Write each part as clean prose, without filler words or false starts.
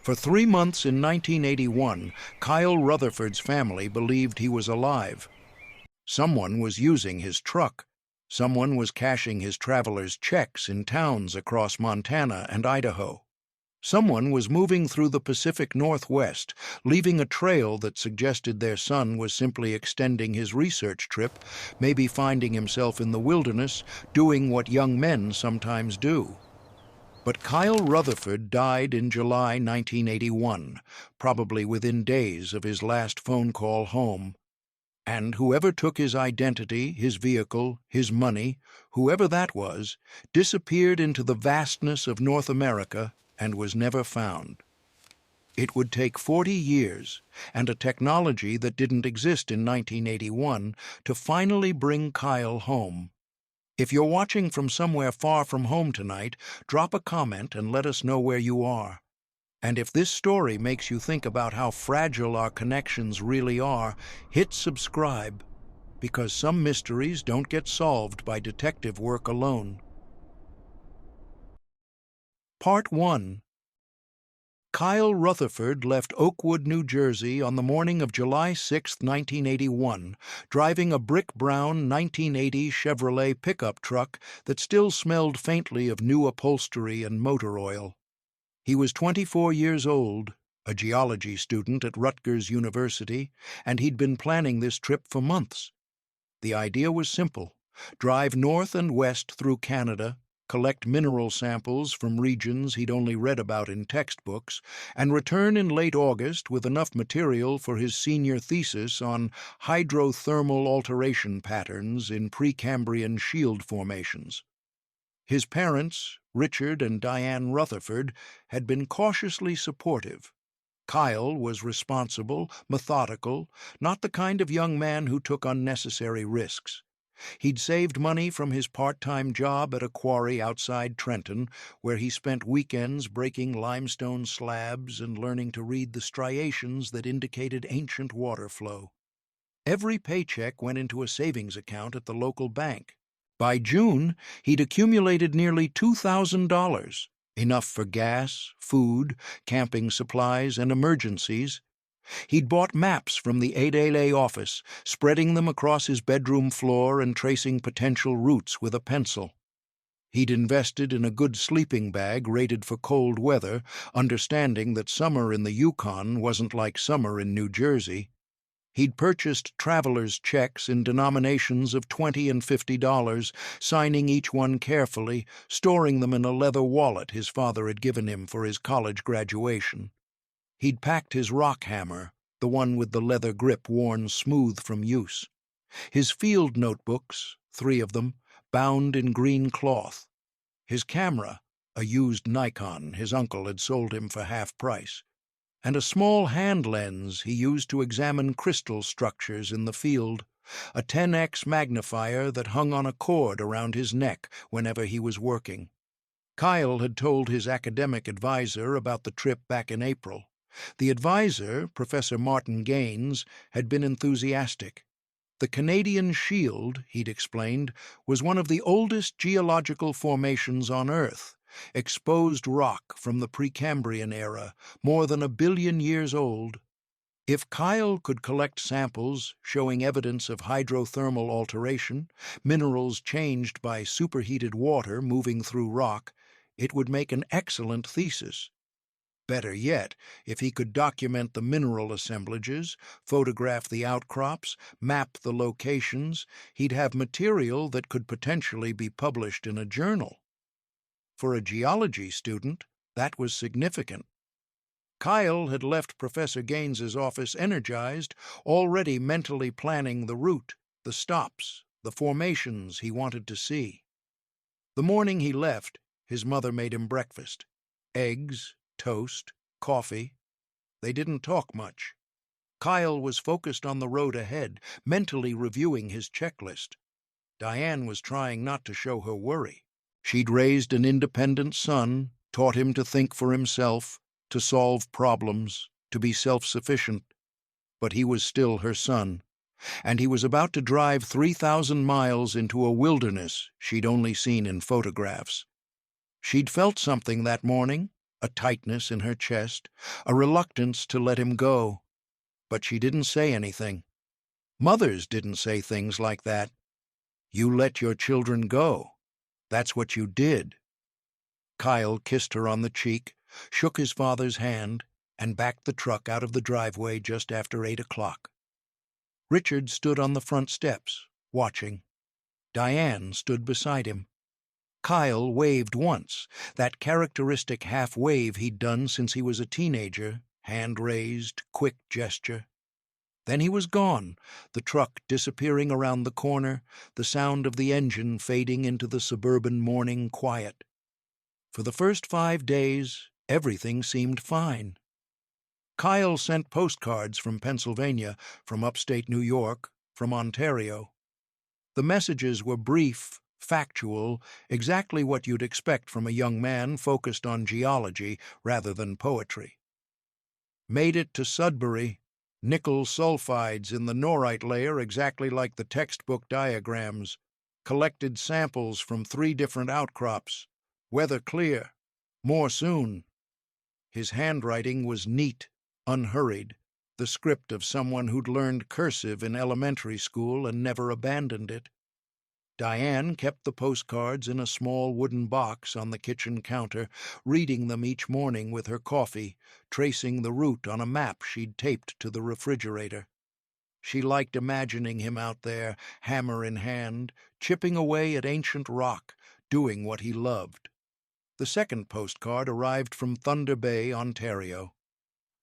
For 3 months in 1981, Kyle Rutherford's family believed he was alive. Someone was using his truck. Someone was cashing his traveler's checks in towns across Montana and Idaho. Someone was moving through the Pacific Northwest, leaving a trail that suggested their son was simply extending his research trip, maybe finding himself in the wilderness, doing what young men sometimes do. But Kyle Rutherford died in July 1981, probably within days of his last phone call home. And whoever took his identity, his vehicle, his money, whoever that was, disappeared into the vastness of North America and was never found. It would take 40 years and a technology that didn't exist in 1981 to finally bring Kyle home. If you're watching from somewhere far from home tonight, drop a comment and let us know where you are. And if this story makes you think about how fragile our connections really are, hit subscribe, because some mysteries don't get solved by detective work alone. Part 1. Kyle Rutherford left Oakwood, New Jersey on the morning of July 6, 1981, driving a brick-brown 1980 Chevrolet pickup truck that still smelled faintly of new upholstery and motor oil. He was 24 years old, a geology student at Rutgers University, and he'd been planning this trip for months. The idea was simple: drive north and west through Canada, collect mineral samples from regions he'd only read about in textbooks, and return in late August with enough material for his senior thesis on hydrothermal alteration patterns in Precambrian shield formations. His parents, Richard and Diane Rutherford, had been cautiously supportive. Kyle was responsible, methodical, not the kind of young man who took unnecessary risks. He'd saved money from his part-time job at a quarry outside Trenton, where he spent weekends breaking limestone slabs and learning to read the striations that indicated ancient water flow. Every paycheck went into a savings account at the local bank. By June, he'd accumulated nearly $2,000, enough for gas, food, camping supplies, and emergencies. He'd bought maps from the 8LA office, spreading them across his bedroom floor and tracing potential routes with a pencil. He'd invested in a good sleeping bag rated for cold weather, understanding that summer in the Yukon wasn't like summer in New Jersey. He'd purchased traveler's checks in denominations of $20 and $50, signing each one carefully, storing them in a leather wallet his father had given him for his college graduation. He'd packed his rock hammer, the one with the leather grip worn smooth from use. His field notebooks, 3 of them, bound in green cloth. His camera, a used Nikon his uncle had sold him for half price. And a small hand lens he used to examine crystal structures in the field, a 10x magnifier that hung on a cord around his neck whenever he was working. Kyle had told his academic advisor about the trip back in April. The advisor, Professor Martin Gaines, had been enthusiastic. The Canadian Shield, he'd explained, was one of the oldest geological formations on Earth, exposed rock from the Precambrian era, more than 1 billion years old. If Kyle could collect samples showing evidence of hydrothermal alteration, minerals changed by superheated water moving through rock, it would make an excellent thesis. Better yet, if he could document the mineral assemblages, photograph the outcrops, map the locations, he'd have material that could potentially be published in a journal. For a geology student, that was significant. Kyle had left Professor Gaines's office energized, already mentally planning the route, the stops, the formations he wanted to see. The morning he left, his mother made him breakfast. Eggs, toast, coffee. They didn't talk much. Kyle was focused on the road ahead, mentally reviewing his checklist. Diane was trying not to show her worry. She'd raised an independent son, taught him to think for himself, to solve problems, to be self-sufficient. But he was still her son, and he was about to drive 3,000 miles into a wilderness she'd only seen in photographs. She'd felt something that morning, a tightness in her chest, a reluctance to let him go. But she didn't say anything. Mothers didn't say things like that. You let your children go. That's what you did. Kyle kissed her on the cheek, shook his father's hand, and backed the truck out of the driveway just after 8 o'clock. Richard stood on the front steps, watching. Diane stood beside him. Kyle waved once, that characteristic half-wave he'd done since he was a teenager, hand raised, quick gesture. Then he was gone, the truck disappearing around the corner, the sound of the engine fading into the suburban morning quiet. For the first 5 days, everything seemed fine. Kyle sent postcards from Pennsylvania, from upstate New York, from Ontario. The messages were brief, factual, exactly what you'd expect from a young man focused on geology rather than poetry. Made it to Sudbury, nickel sulfides in the norite layer exactly like the textbook diagrams. Collected samples from 3 different outcrops. Weather clear. More soon. His handwriting was neat, unhurried, the script of someone who'd learned cursive in elementary school and never abandoned it. Diane kept the postcards in a small wooden box on the kitchen counter, reading them each morning with her coffee, tracing the route on a map she'd taped to the refrigerator. She liked imagining him out there, hammer in hand, chipping away at ancient rock, doing what he loved. The second postcard arrived from Thunder Bay, Ontario.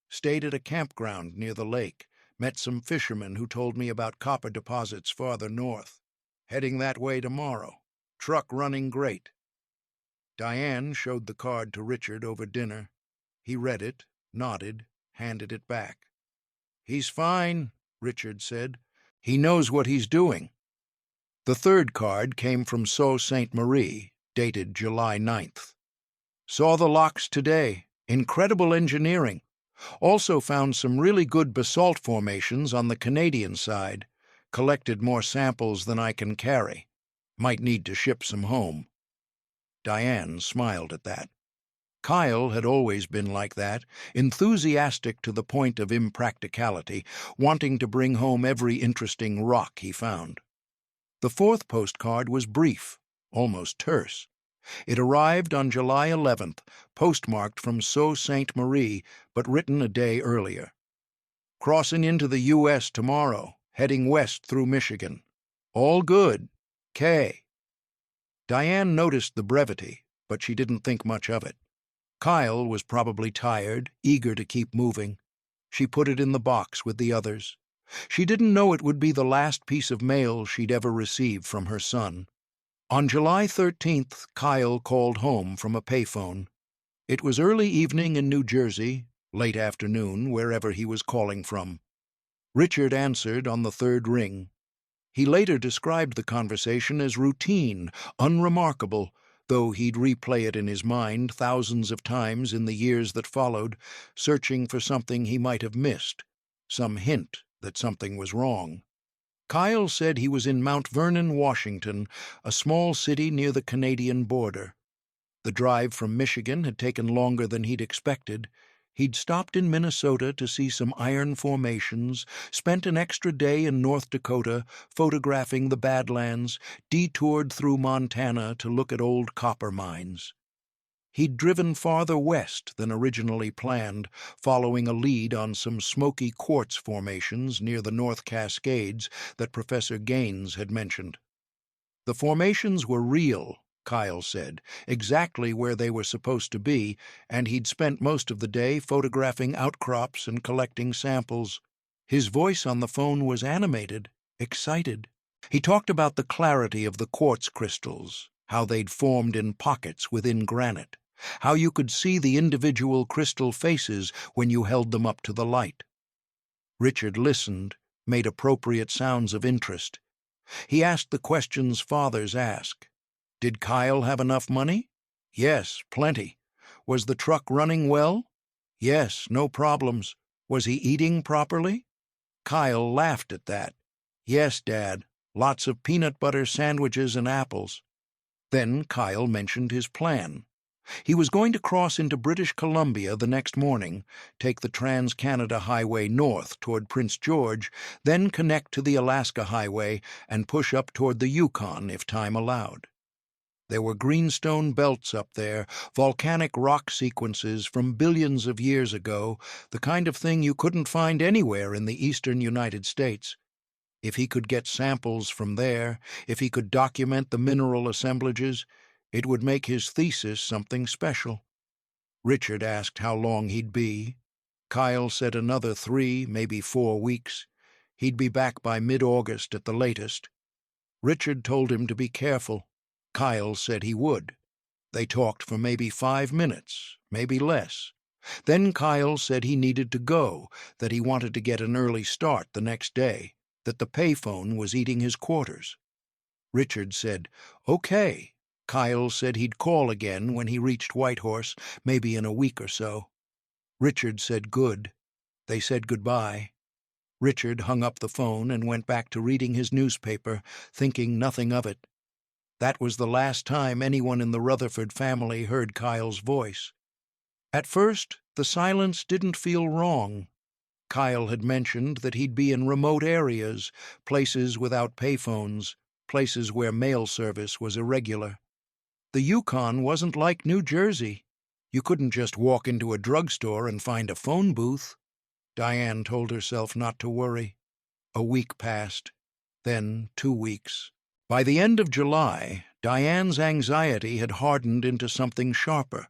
Stayed at a campground near the lake, met some fishermen who told me about copper deposits farther north. Heading that way tomorrow. Truck running great. Diane showed the card to Richard over dinner. He read it, nodded, handed it back. "He's fine," Richard said. "He knows what he's doing." The third card came from Sault Ste. Marie, dated July 9th. "Saw the locks today. Incredible engineering. Also found some really good basalt formations on the Canadian side. Collected more samples than I can carry. Might need to ship some home." Diane smiled at that. Kyle had always been like that, enthusiastic to the point of impracticality, wanting to bring home every interesting rock he found. The fourth postcard was brief, almost terse. It arrived on July 11th, postmarked from Sault Ste. Marie, but written a day earlier. "Crossing into the U.S. tomorrow, heading west through Michigan. All good. K." Diane noticed the brevity, but she didn't think much of it. Kyle was probably tired, eager to keep moving. She put it in the box with the others. She didn't know it would be the last piece of mail she'd ever receive from her son. On July 13th, Kyle called home from a payphone. It was early evening in New Jersey, late afternoon, wherever he was calling from. Richard answered on the third ring. He later described the conversation as routine, unremarkable, though he'd replay it in his mind thousands of times in the years that followed, searching for something he might have missed, some hint that something was wrong. Kyle said he was in Mount Vernon, Washington, a small city near the Canadian border. The drive from Michigan had taken longer than he'd expected. He'd stopped in Minnesota to see some iron formations, spent an extra day in North Dakota photographing the Badlands, detoured through Montana to look at old copper mines. He'd driven farther west than originally planned, following a lead on some smoky quartz formations near the North Cascades that Professor Gaines had mentioned. The formations were real, Kyle said, exactly where they were supposed to be, and he'd spent most of the day photographing outcrops and collecting samples. His voice on the phone was animated, excited. He talked about the clarity of the quartz crystals, how they'd formed in pockets within granite, how you could see the individual crystal faces when you held them up to the light. Richard listened, made appropriate sounds of interest. He asked the questions fathers ask. Did Kyle have enough money? Yes, plenty. Was the truck running well? Yes, no problems. Was he eating properly? Kyle laughed at that. Yes, Dad. Lots of peanut butter sandwiches and apples. Then Kyle mentioned his plan. He was going to cross into British Columbia the next morning, take the Trans-Canada Highway north toward Prince George, then connect to the Alaska Highway and push up toward the Yukon if time allowed. There were greenstone belts up there, volcanic rock sequences from billions of years ago, the kind of thing you couldn't find anywhere in the eastern United States. If he could get samples from there, if he could document the mineral assemblages, it would make his thesis something special. Richard asked how long he'd be. Kyle said another 3, maybe 4 weeks. He'd be back by mid-August at the latest. Richard told him to be careful. Kyle said he would. They talked for maybe 5 minutes, maybe less. Then Kyle said he needed to go, that he wanted to get an early start the next day, that the payphone was eating his quarters. Richard said, "Okay." Kyle said he'd call again when he reached Whitehorse, maybe in a week or so. Richard said good. They said goodbye. Richard hung up the phone and went back to reading his newspaper, thinking nothing of it. That was the last time anyone in the Rutherford family heard Kyle's voice. At first, the silence didn't feel wrong. Kyle had mentioned that he'd be in remote areas, places without payphones, places where mail service was irregular. The Yukon wasn't like New Jersey. You couldn't just walk into a drugstore and find a phone booth. Diane told herself not to worry. A week passed, then 2 weeks. By the end of July, Diane's anxiety had hardened into something sharper.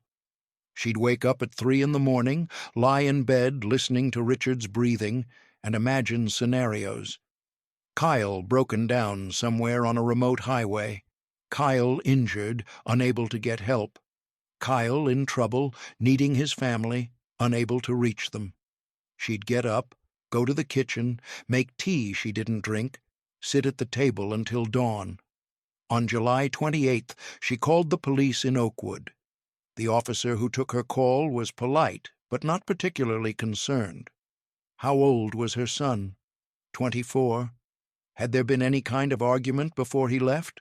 She'd wake up at 3 in the morning, lie in bed listening to Richard's breathing, and imagine scenarios. Kyle broken down somewhere on a remote highway. Kyle injured, unable to get help. Kyle in trouble, needing his family, unable to reach them. She'd get up, go to the kitchen, make tea she didn't drink, sit at the table until dawn. On July 28th, she called the police in Oakwood. The officer who took her call was polite, but not particularly concerned. How old was her son? 24. Had there been any kind of argument before he left?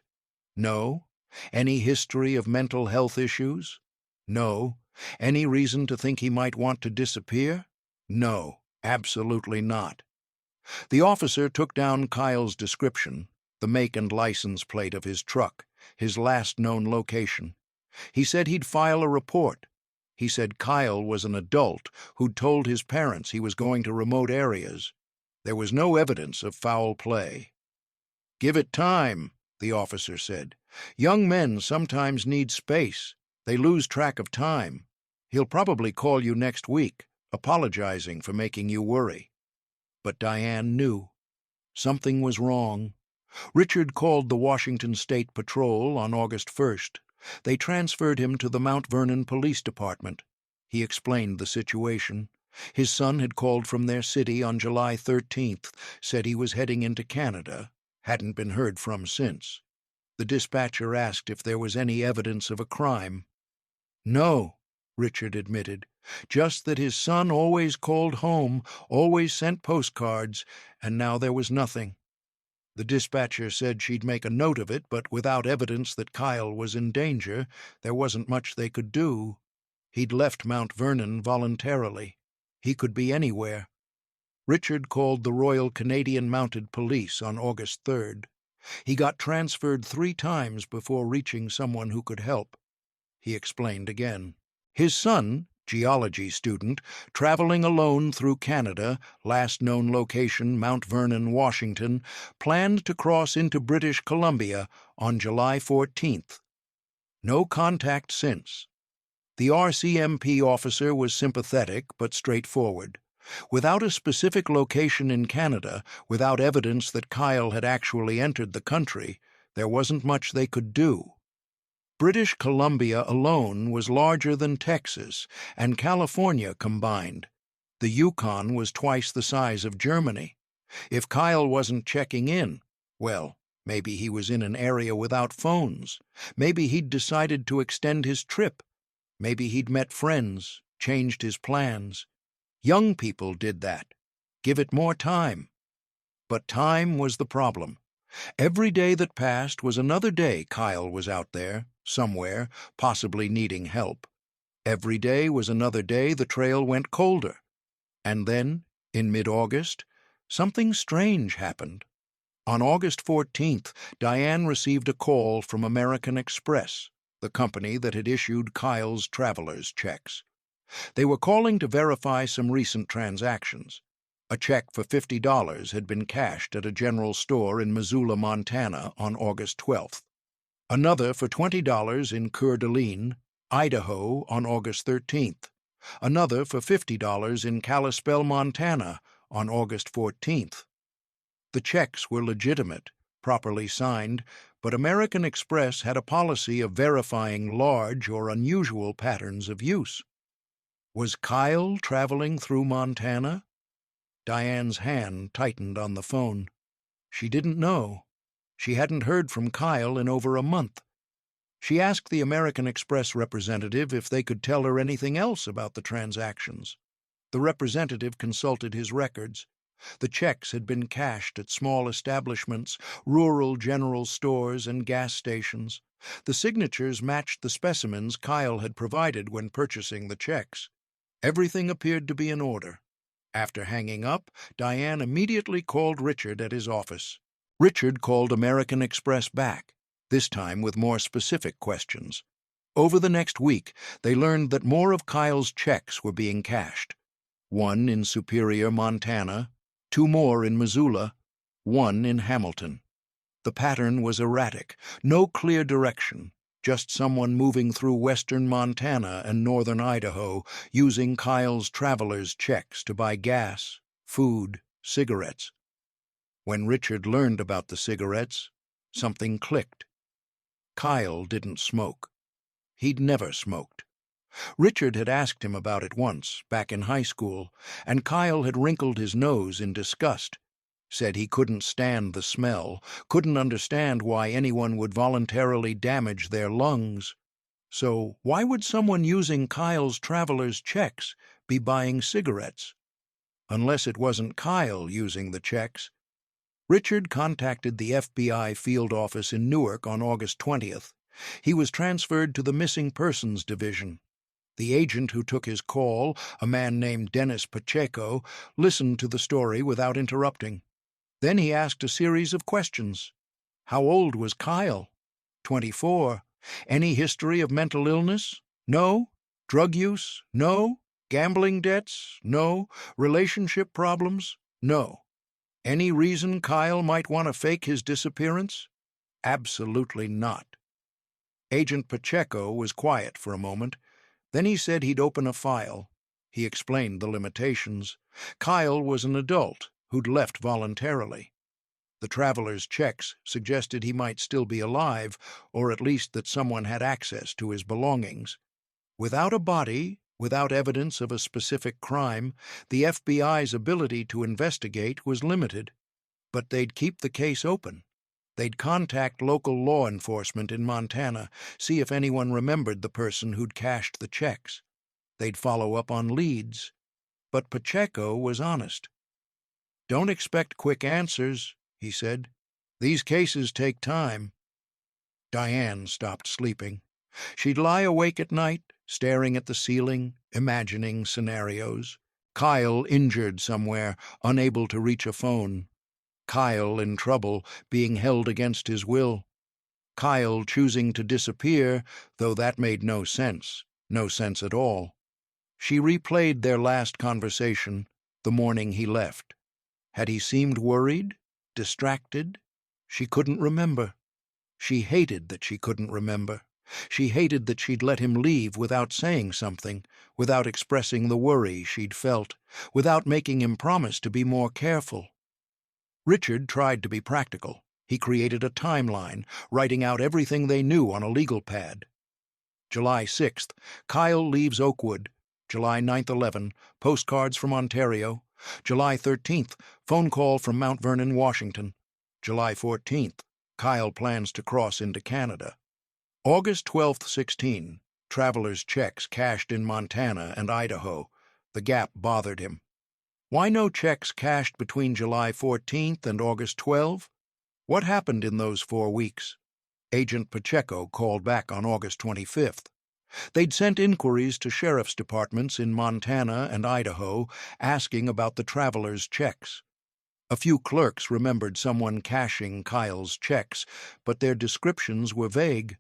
No. Any history of mental health issues? No. Any reason to think he might want to disappear? No, absolutely not. The officer took down Kyle's description, the make and license plate of his truck, his last known location. He said he'd file a report. He said Kyle was an adult who'd told his parents he was going to remote areas. There was no evidence of foul play. "Give it time," the officer said. "Young men sometimes need space. They lose track of time. He'll probably call you next week, apologizing for making you worry." But Diane knew. Something was wrong. Richard called the Washington State Patrol on August 1st. They transferred him to the Mount Vernon Police Department. He explained the situation. His son had called from their city on July 13th, said he was heading into Canada, hadn't been heard from since. The dispatcher asked if there was any evidence of a crime. "No," Richard admitted, "just that his son always called home, always sent postcards, and now there was nothing." The dispatcher said she'd make a note of it, but without evidence that Kyle was in danger, there wasn't much they could do. He'd left Mount Vernon voluntarily. He could be anywhere. Richard called the Royal Canadian Mounted Police on August 3rd. He got transferred 3 times before reaching someone who could help. He explained again. His son, geology student, traveling alone through Canada, last known location Mount Vernon, Washington, planned to cross into British Columbia on July 14th. No contact since. The RCMP officer was sympathetic but straightforward. Without a specific location in Canada, without evidence that Kyle had actually entered the country, there wasn't much they could do. British Columbia alone was larger than Texas and California combined. The Yukon was twice the size of Germany. If Kyle wasn't checking in, well, maybe he was in an area without phones. Maybe he'd decided to extend his trip. Maybe he'd met friends, changed his plans. Young people did that. Give it more time. But time was the problem. Every day that passed was another day Kyle was out there, somewhere, possibly needing help. Every day was another day the trail went colder. And then, in mid-August, something strange happened. On August 14th, Diane received a call from American Express, the company that had issued Kyle's traveler's checks. They were calling to verify some recent transactions. A check for $50 had been cashed at a general store in Missoula, Montana on August 12th. Another for $20 in Coeur d'Alene, Idaho on August 13th. Another for $50 in Kalispell, Montana on August 14th. The checks were legitimate, properly signed, but American Express had a policy of verifying large or unusual patterns of use. Was Kyle traveling through Montana? Diane's hand tightened on the phone. She didn't know. She hadn't heard from Kyle in over a month. She asked the American Express representative if they could tell her anything else about the transactions. The representative consulted his records. The checks had been cashed at small establishments, rural general stores, and gas stations. The signatures matched the specimens Kyle had provided when purchasing the checks. Everything appeared to be in order. After hanging up, Diane immediately called Richard at his office. Richard called American Express back, this time with more specific questions. Over the next week, they learned that more of Kyle's checks were being cashed. One in Superior, Montana, 2 more in Missoula, 1 in Hamilton. The pattern was erratic, no clear direction, just someone moving through western Montana and northern Idaho using Kyle's traveler's checks to buy gas, food, cigarettes. When Richard learned about the cigarettes, something clicked. Kyle didn't smoke. He'd never smoked. Richard had asked him about it once, back in high school, and Kyle had wrinkled his nose in disgust, said he couldn't stand the smell, couldn't understand why anyone would voluntarily damage their lungs. So why would someone using Kyle's traveler's checks be buying cigarettes? Unless it wasn't Kyle using the checks. Richard contacted the FBI field office in Newark on August 20th. He was transferred to the Missing Persons Division. The agent who took his call, a man named Dennis Pacheco, listened to the story without interrupting. Then he asked a series of questions. How old was Kyle? 24. Any history of mental illness? No. Drug use? No. Gambling debts? No. Relationship problems? No. Any reason Kyle might want to fake his disappearance? Absolutely not. Agent Pacheco was quiet for a moment. Then he said he'd open a file. He explained the limitations. Kyle was an adult who'd left voluntarily. The traveler's checks suggested he might still be alive, or at least that someone had access to his belongings. Without a body, without evidence of a specific crime, the FBI's ability to investigate was limited. But they'd keep the case open. They'd contact local law enforcement in Montana, see if anyone remembered the person who'd cashed the checks. They'd follow up on leads. But Pacheco was honest. "Don't expect quick answers," he said. "These cases take time." Diane stopped sleeping. She'd lie awake at night, staring at the ceiling, imagining scenarios. Kyle injured somewhere, unable to reach a phone. Kyle in trouble, being held against his will. Kyle choosing to disappear, though that made no sense at all. She replayed their last conversation, the morning he left. Had he seemed worried? Distracted? She couldn't remember. She hated that she couldn't remember. She hated that she'd let him leave without saying something, without expressing the worry she'd felt, without making him promise to be more careful. Richard tried to be practical. He created a timeline, writing out everything they knew on a legal pad. July 6th, Kyle leaves Oakwood. July 9-11, postcards from Ontario. July 13th, phone call from Mount Vernon, Washington. July 14th, Kyle plans to cross into Canada. August 12-16, traveler's checks cashed in Montana and Idaho. The gap bothered him. Why no checks cashed between July 14th and August 12? What happened in those 4 weeks? Agent Pacheco called back on August 25th. They'd sent inquiries to sheriff's departments in Montana and Idaho asking about the travelers' checks. A few clerks remembered someone cashing Kyle's checks, but their descriptions were vague.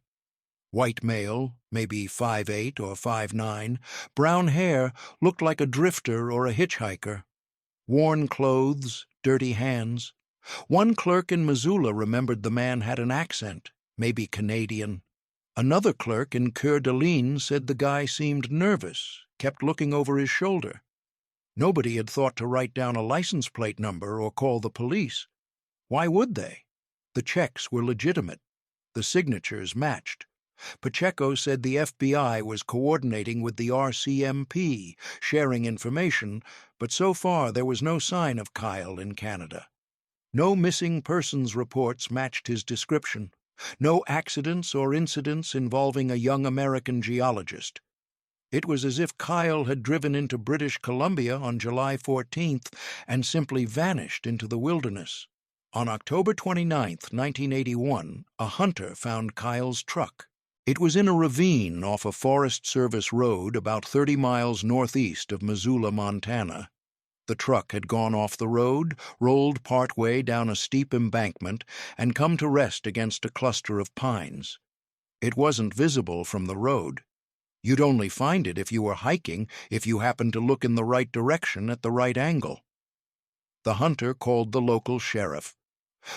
White male, maybe 5'8" or 5'9", brown hair, looked like a drifter or a hitchhiker. Worn clothes, dirty hands. One clerk in Missoula remembered the man had an accent, maybe Canadian. Another clerk in Coeur d'Alene said the guy seemed nervous, kept looking over his shoulder. Nobody had thought to write down a license plate number or call the police. Why would they? The checks were legitimate. The signatures matched. Pacheco said the FBI was coordinating with the RCMP, sharing information, but so far there was no sign of Kyle in Canada. No missing persons reports matched his description. No accidents or incidents involving a young American geologist. It was as if Kyle had driven into British Columbia on July 14th and simply vanished into the wilderness. On October 29, 1981, a hunter found Kyle's truck. It was in a ravine off a Forest Service road about 30 miles northeast of Missoula, Montana. The truck had gone off the road, rolled partway down a steep embankment, and come to rest against a cluster of pines. It wasn't visible from the road. You'd only find it if you were hiking, if you happened to look in the right direction at the right angle. The hunter called the local sheriff.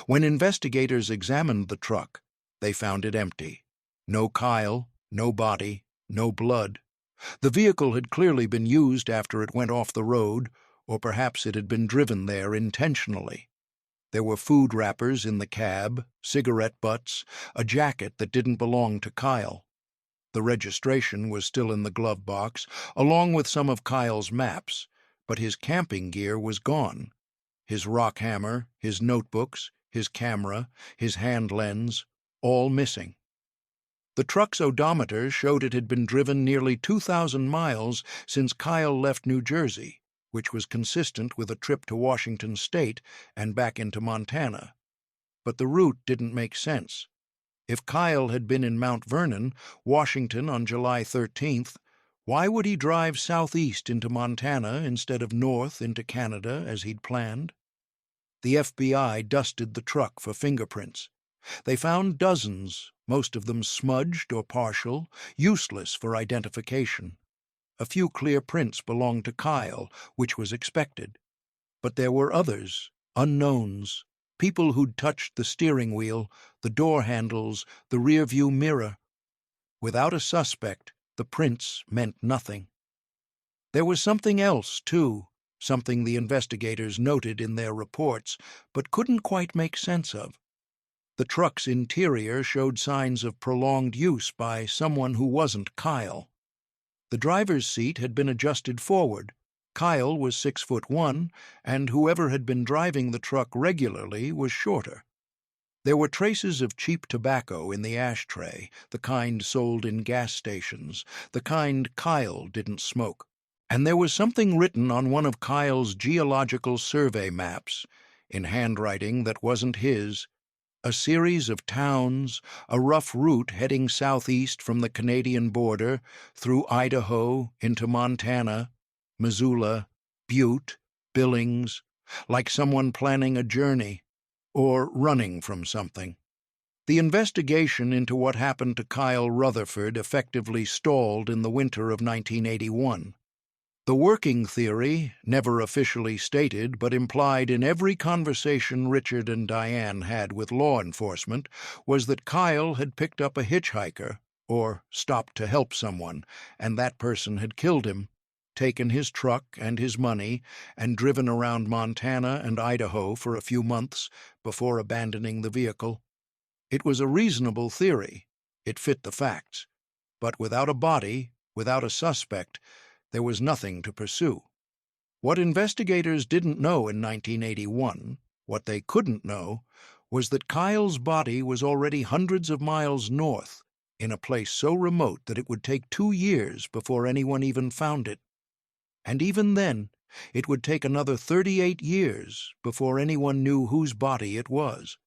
When investigators examined the truck, they found it empty. No Kyle, no body, no blood. The vehicle had clearly been used after it went off the road, or perhaps it had been driven there intentionally. There were food wrappers in the cab, cigarette butts, a jacket that didn't belong to Kyle. The registration was still in the glove box, along with some of Kyle's maps, but his camping gear was gone. His rock hammer, his notebooks, his camera, his hand lens, all missing. The truck's odometer showed it had been driven nearly 2,000 miles since Kyle left New Jersey, which was consistent with a trip to Washington State and back into Montana. But the route didn't make sense. If Kyle had been in Mount Vernon, Washington on July 13th, why would he drive southeast into Montana instead of north into Canada as he'd planned? The FBI dusted the truck for fingerprints. They found dozens, most of them smudged or partial, useless for identification. A few clear prints belonged to Kyle, which was expected. But there were others, unknowns, people who'd touched the steering wheel, the door handles, the rearview mirror. Without a suspect, the prints meant nothing. There was something else, too, something the investigators noted in their reports, but couldn't quite make sense of. The truck's interior showed signs of prolonged use by someone who wasn't Kyle. The driver's seat had been adjusted forward. Kyle was 6'1", and whoever had been driving the truck regularly was shorter. There were traces of cheap tobacco in the ashtray, the kind sold in gas stations, the kind Kyle didn't smoke. And there was something written on one of Kyle's geological survey maps, in handwriting that wasn't his. A series of towns, a rough route heading southeast from the Canadian border, through Idaho, into Montana, Missoula, Butte, Billings, like someone planning a journey, or running from something. The investigation into what happened to Kyle Rutherford effectively stalled in the winter of 1981. The working theory, never officially stated but implied in every conversation Richard and Diane had with law enforcement, was that Kyle had picked up a hitchhiker, or stopped to help someone, and that person had killed him, taken his truck and his money, and driven around Montana and Idaho for a few months before abandoning the vehicle. It was a reasonable theory. It fit the facts. But without a body, without a suspect, there was nothing to pursue. What investigators didn't know in 1981, what they couldn't know, was that Kyle's body was already hundreds of miles north, in a place so remote that it would take 2 years before anyone even found it. And even then, it would take another 38 years before anyone knew whose body it was.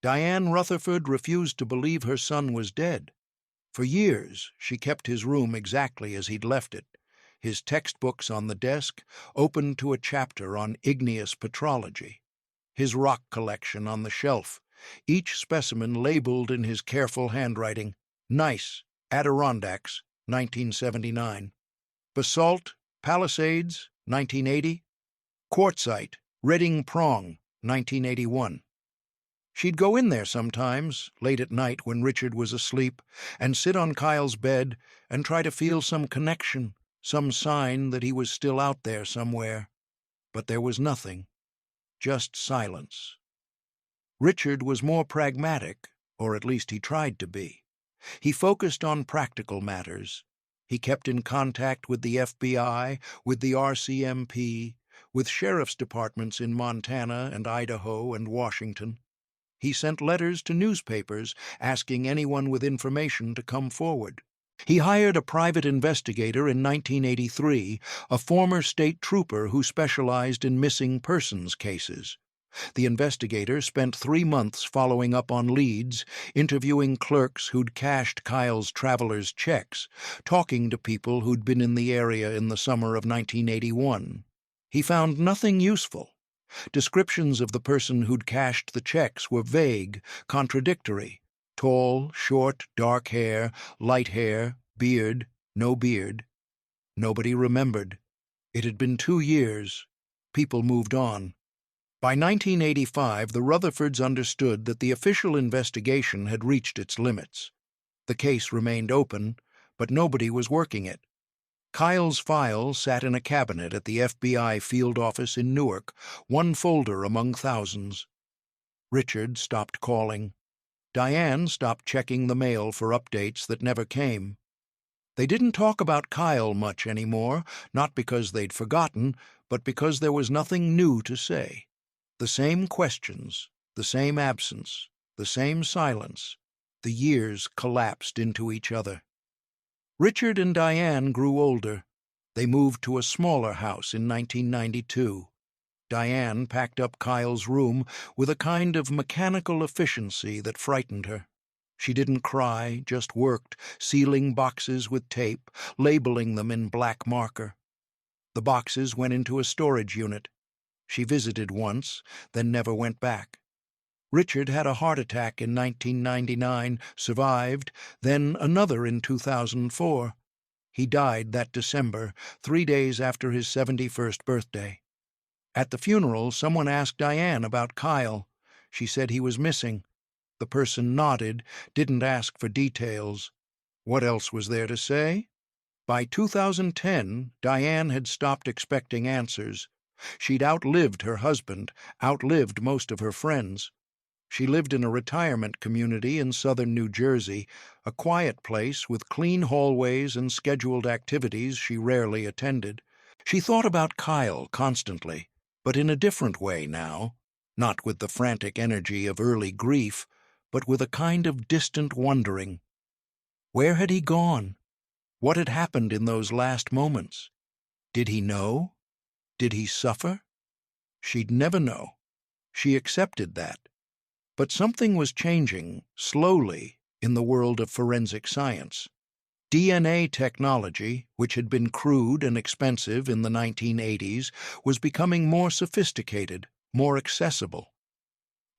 Diane Rutherford refused to believe her son was dead. For years, she kept his room exactly as he'd left it, his textbooks on the desk, open to a chapter on igneous petrology, his rock collection on the shelf, each specimen labeled in his careful handwriting, Gneiss, Adirondacks, 1979, Basalt, Palisades, 1980, Quartzite, Redding Prong, 1981. She'd go in there sometimes, late at night when Richard was asleep, and sit on Kyle's bed and try to feel some connection, some sign that he was still out there somewhere. But there was nothing, just silence. Richard was more pragmatic, or at least he tried to be. He focused on practical matters. He kept in contact with the FBI, with the RCMP, with sheriff's departments in Montana and Idaho and Washington. He sent letters to newspapers asking anyone with information to come forward. He hired a private investigator in 1983, a former state trooper who specialized in missing persons cases. The investigator spent 3 months following up on leads, interviewing clerks who'd cashed Kyle's traveler's checks, talking to people who'd been in the area in the summer of 1981. He found nothing useful. Descriptions of the person who'd cashed the checks were vague, contradictory. Tall, short, dark hair, light hair, beard, no beard. Nobody remembered. It had been 2 years. People moved on. By 1985, the Rutherfords understood that the official investigation had reached its limits. The case remained open, but nobody was working it. Kyle's file sat in a cabinet at the FBI field office in Newark, one folder among thousands. Richard stopped calling. Diane stopped checking the mail for updates that never came. They didn't talk about Kyle much anymore, not because they'd forgotten, but because there was nothing new to say. The same questions, the same absence, the same silence. The years collapsed into each other. Richard and Diane grew older. They moved to a smaller house in 1992. Diane packed up Kyle's room with a kind of mechanical efficiency that frightened her. She didn't cry, just worked, sealing boxes with tape, labeling them in black marker. The boxes went into a storage unit. She visited once, then never went back. Richard had a heart attack in 1999, survived, then another in 2004. He died that December, 3 days after his 71st birthday. At the funeral, someone asked Diane about Kyle. She said he was missing. The person nodded, didn't ask for details. What else was there to say? By 2010, Diane had stopped expecting answers. She'd outlived her husband, outlived most of her friends. She lived in a retirement community in southern New Jersey, a quiet place with clean hallways and scheduled activities she rarely attended. She thought about Kyle constantly, but in a different way now, not with the frantic energy of early grief, but with a kind of distant wondering. Where had he gone? What had happened in those last moments? Did he know? Did he suffer? She'd never know. She accepted that. But something was changing, slowly, in the world of forensic science. DNA technology, which had been crude and expensive in the 1980s, was becoming more sophisticated, more accessible.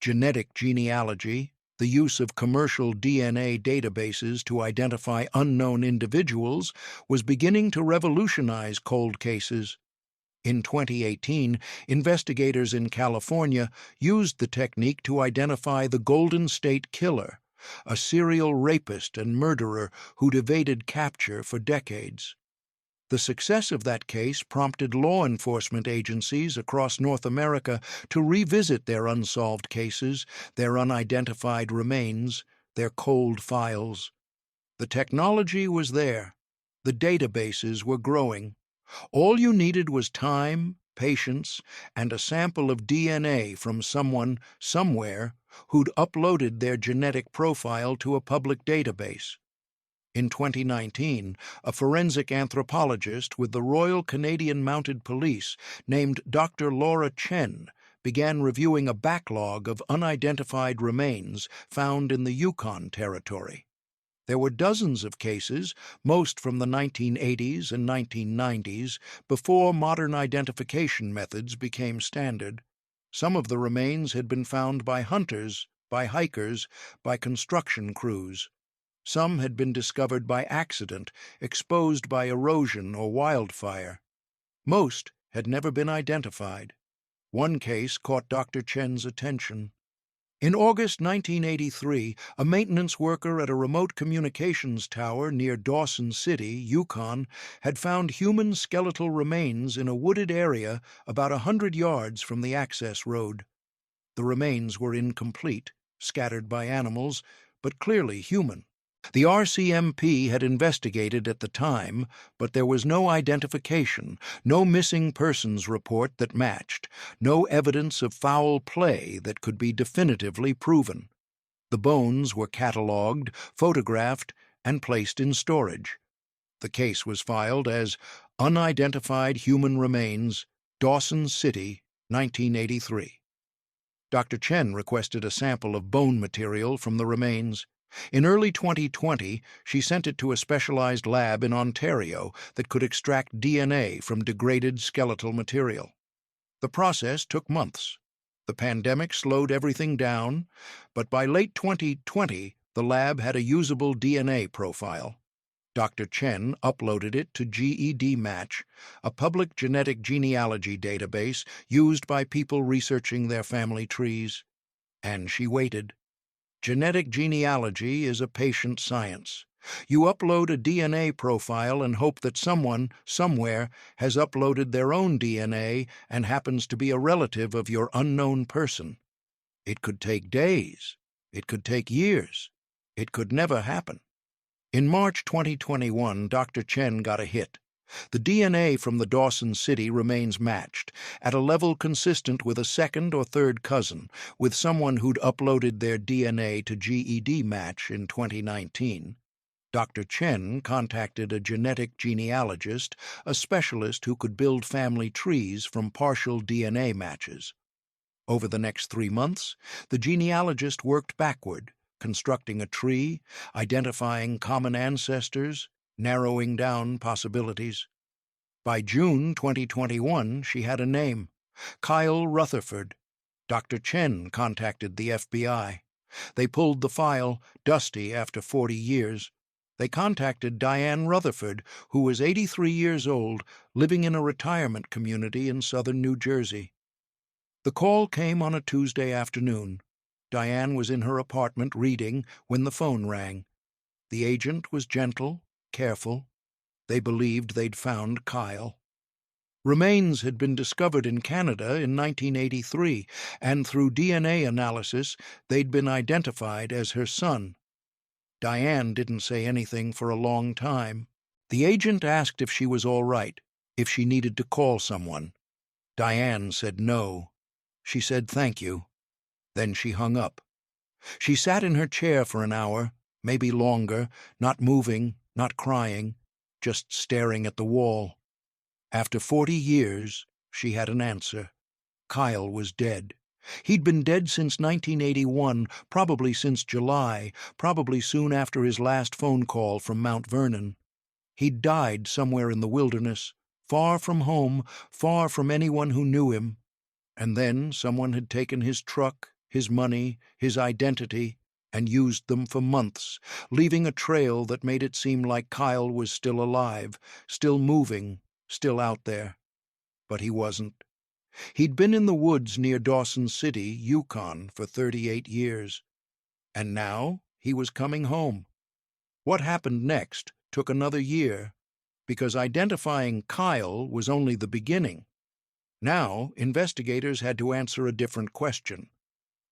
Genetic genealogy, the use of commercial DNA databases to identify unknown individuals, was beginning to revolutionize cold cases. In 2018, investigators in California used the technique to identify the Golden State Killer, a serial rapist and murderer who'd evaded capture for decades. The success of that case prompted law enforcement agencies across North America to revisit their unsolved cases, their unidentified remains, their cold files. The technology was there. The databases were growing. All you needed was time, patience, and a sample of DNA from someone, somewhere, who'd uploaded their genetic profile to a public database. In 2019, a forensic anthropologist with the Royal Canadian Mounted Police named Dr. Laura Chen began reviewing a backlog of unidentified remains found in the Yukon Territory. There were dozens of cases, most from the 1980s and 1990s, before modern identification methods became standard. Some of the remains had been found by hunters, by hikers, by construction crews. Some had been discovered by accident, exposed by erosion or wildfire. Most had never been identified. One case caught Dr. Chen's attention. In August 1983, a maintenance worker at a remote communications tower near Dawson City, Yukon, had found human skeletal remains in a wooded area about 100 yards from the access road. The remains were incomplete, scattered by animals, but clearly human. The RCMP had investigated at the time, but there was no identification, no missing persons report that matched, no evidence of foul play that could be definitively proven. The bones were catalogued, photographed, and placed in storage. The case was filed as Unidentified Human Remains, Dawson City, 1983. Dr. Chen requested a sample of bone material from the remains. In early 2020, she sent it to a specialized lab in Ontario that could extract DNA from degraded skeletal material. The process took months. The pandemic slowed everything down, but by late 2020, the lab had a usable DNA profile. Dr. Chen uploaded it to GEDmatch, a public genetic genealogy database used by people researching their family trees. And she waited. Genetic genealogy is a patient science. You upload a DNA profile and hope that someone, somewhere, has uploaded their own DNA and happens to be a relative of your unknown person. It could take days. It could take years. It could never happen. In March 2021, Dr. Chen got a hit. The DNA from the Dawson City remains matched, at a level consistent with a second or third cousin, with someone who'd uploaded their DNA to GEDmatch in 2019. Dr. Chen contacted a genetic genealogist, a specialist who could build family trees from partial DNA matches. Over the next 3 months, the genealogist worked backward, constructing a tree, identifying common ancestors, narrowing down possibilities. By June 2021, she had a name: Kyle Rutherford. Dr. Chen contacted the FBI. They pulled the file, dusty after 40 years. They contacted Diane Rutherford, who was 83 years old, living in a retirement community in southern New Jersey. The call came on a Tuesday afternoon. Diane was in her apartment reading when the phone rang. The agent was gentle, careful. They believed they'd found Kyle. Remains had been discovered in Canada in 1983, and through DNA analysis, they'd been identified as her son. Diane didn't say anything for a long time. The agent asked if she was all right, if she needed to call someone. Diane said no. She said thank you. Then she hung up. She sat in her chair for an hour, maybe longer, not moving, not crying, just staring at the wall. After 40 years, she had an answer. Kyle was dead. He'd been dead since 1981, probably since July, probably soon after his last phone call from Mount Vernon. He'd died somewhere in the wilderness, far from home, far from anyone who knew him. And then someone had taken his truck, his money, his identity, and used them for months, leaving a trail that made it seem like Kyle was still alive, still moving, still out there. But he wasn't. He'd been in the woods near Dawson City, Yukon, for 38 years. And now he was coming home. What happened next took another year, because identifying Kyle was only the beginning. Now investigators had to answer a different question.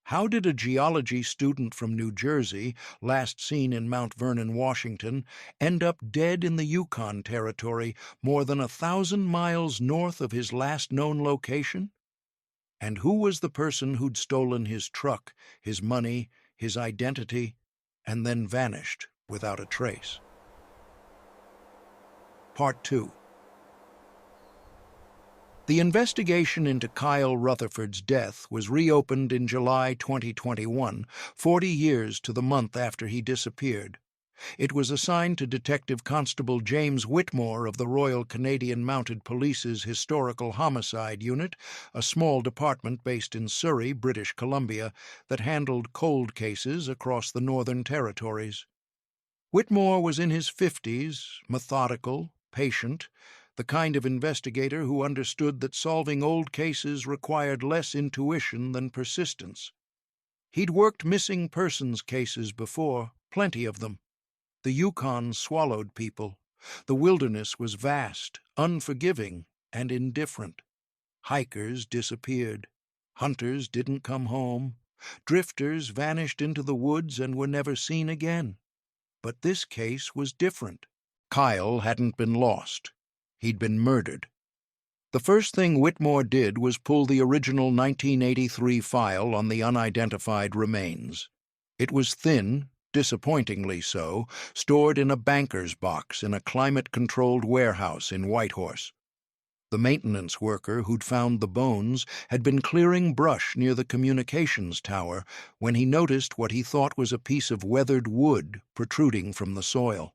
How did a geology student from New Jersey, last seen in Mount Vernon, Washington, end up dead in the Yukon Territory more than 1,000 miles north of his last known location? And who was the person who'd stolen his truck, his money, his identity, and then vanished without a trace? Part 2. The investigation into Kyle Rutherford's death was reopened in July 2021, 40 years to the month after he disappeared. It was assigned to Detective Constable James Whitmore of the Royal Canadian Mounted Police's Historical Homicide Unit, a small department based in Surrey, British Columbia, that handled cold cases across the Northern Territories. Whitmore was in his 50s, methodical, patient, the kind of investigator who understood that solving old cases required less intuition than persistence. He'd worked missing persons cases before, plenty of them. The Yukon swallowed people. The wilderness was vast, unforgiving, and indifferent. Hikers disappeared. Hunters didn't come home. Drifters vanished into the woods and were never seen again. But this case was different. Kyle hadn't been lost. He'd been murdered. The first thing Whitmore did was pull the original 1983 file on the unidentified remains. It was thin, disappointingly so, stored in a banker's box in a climate-controlled warehouse in Whitehorse. The maintenance worker who'd found the bones had been clearing brush near the communications tower when he noticed what he thought was a piece of weathered wood protruding from the soil.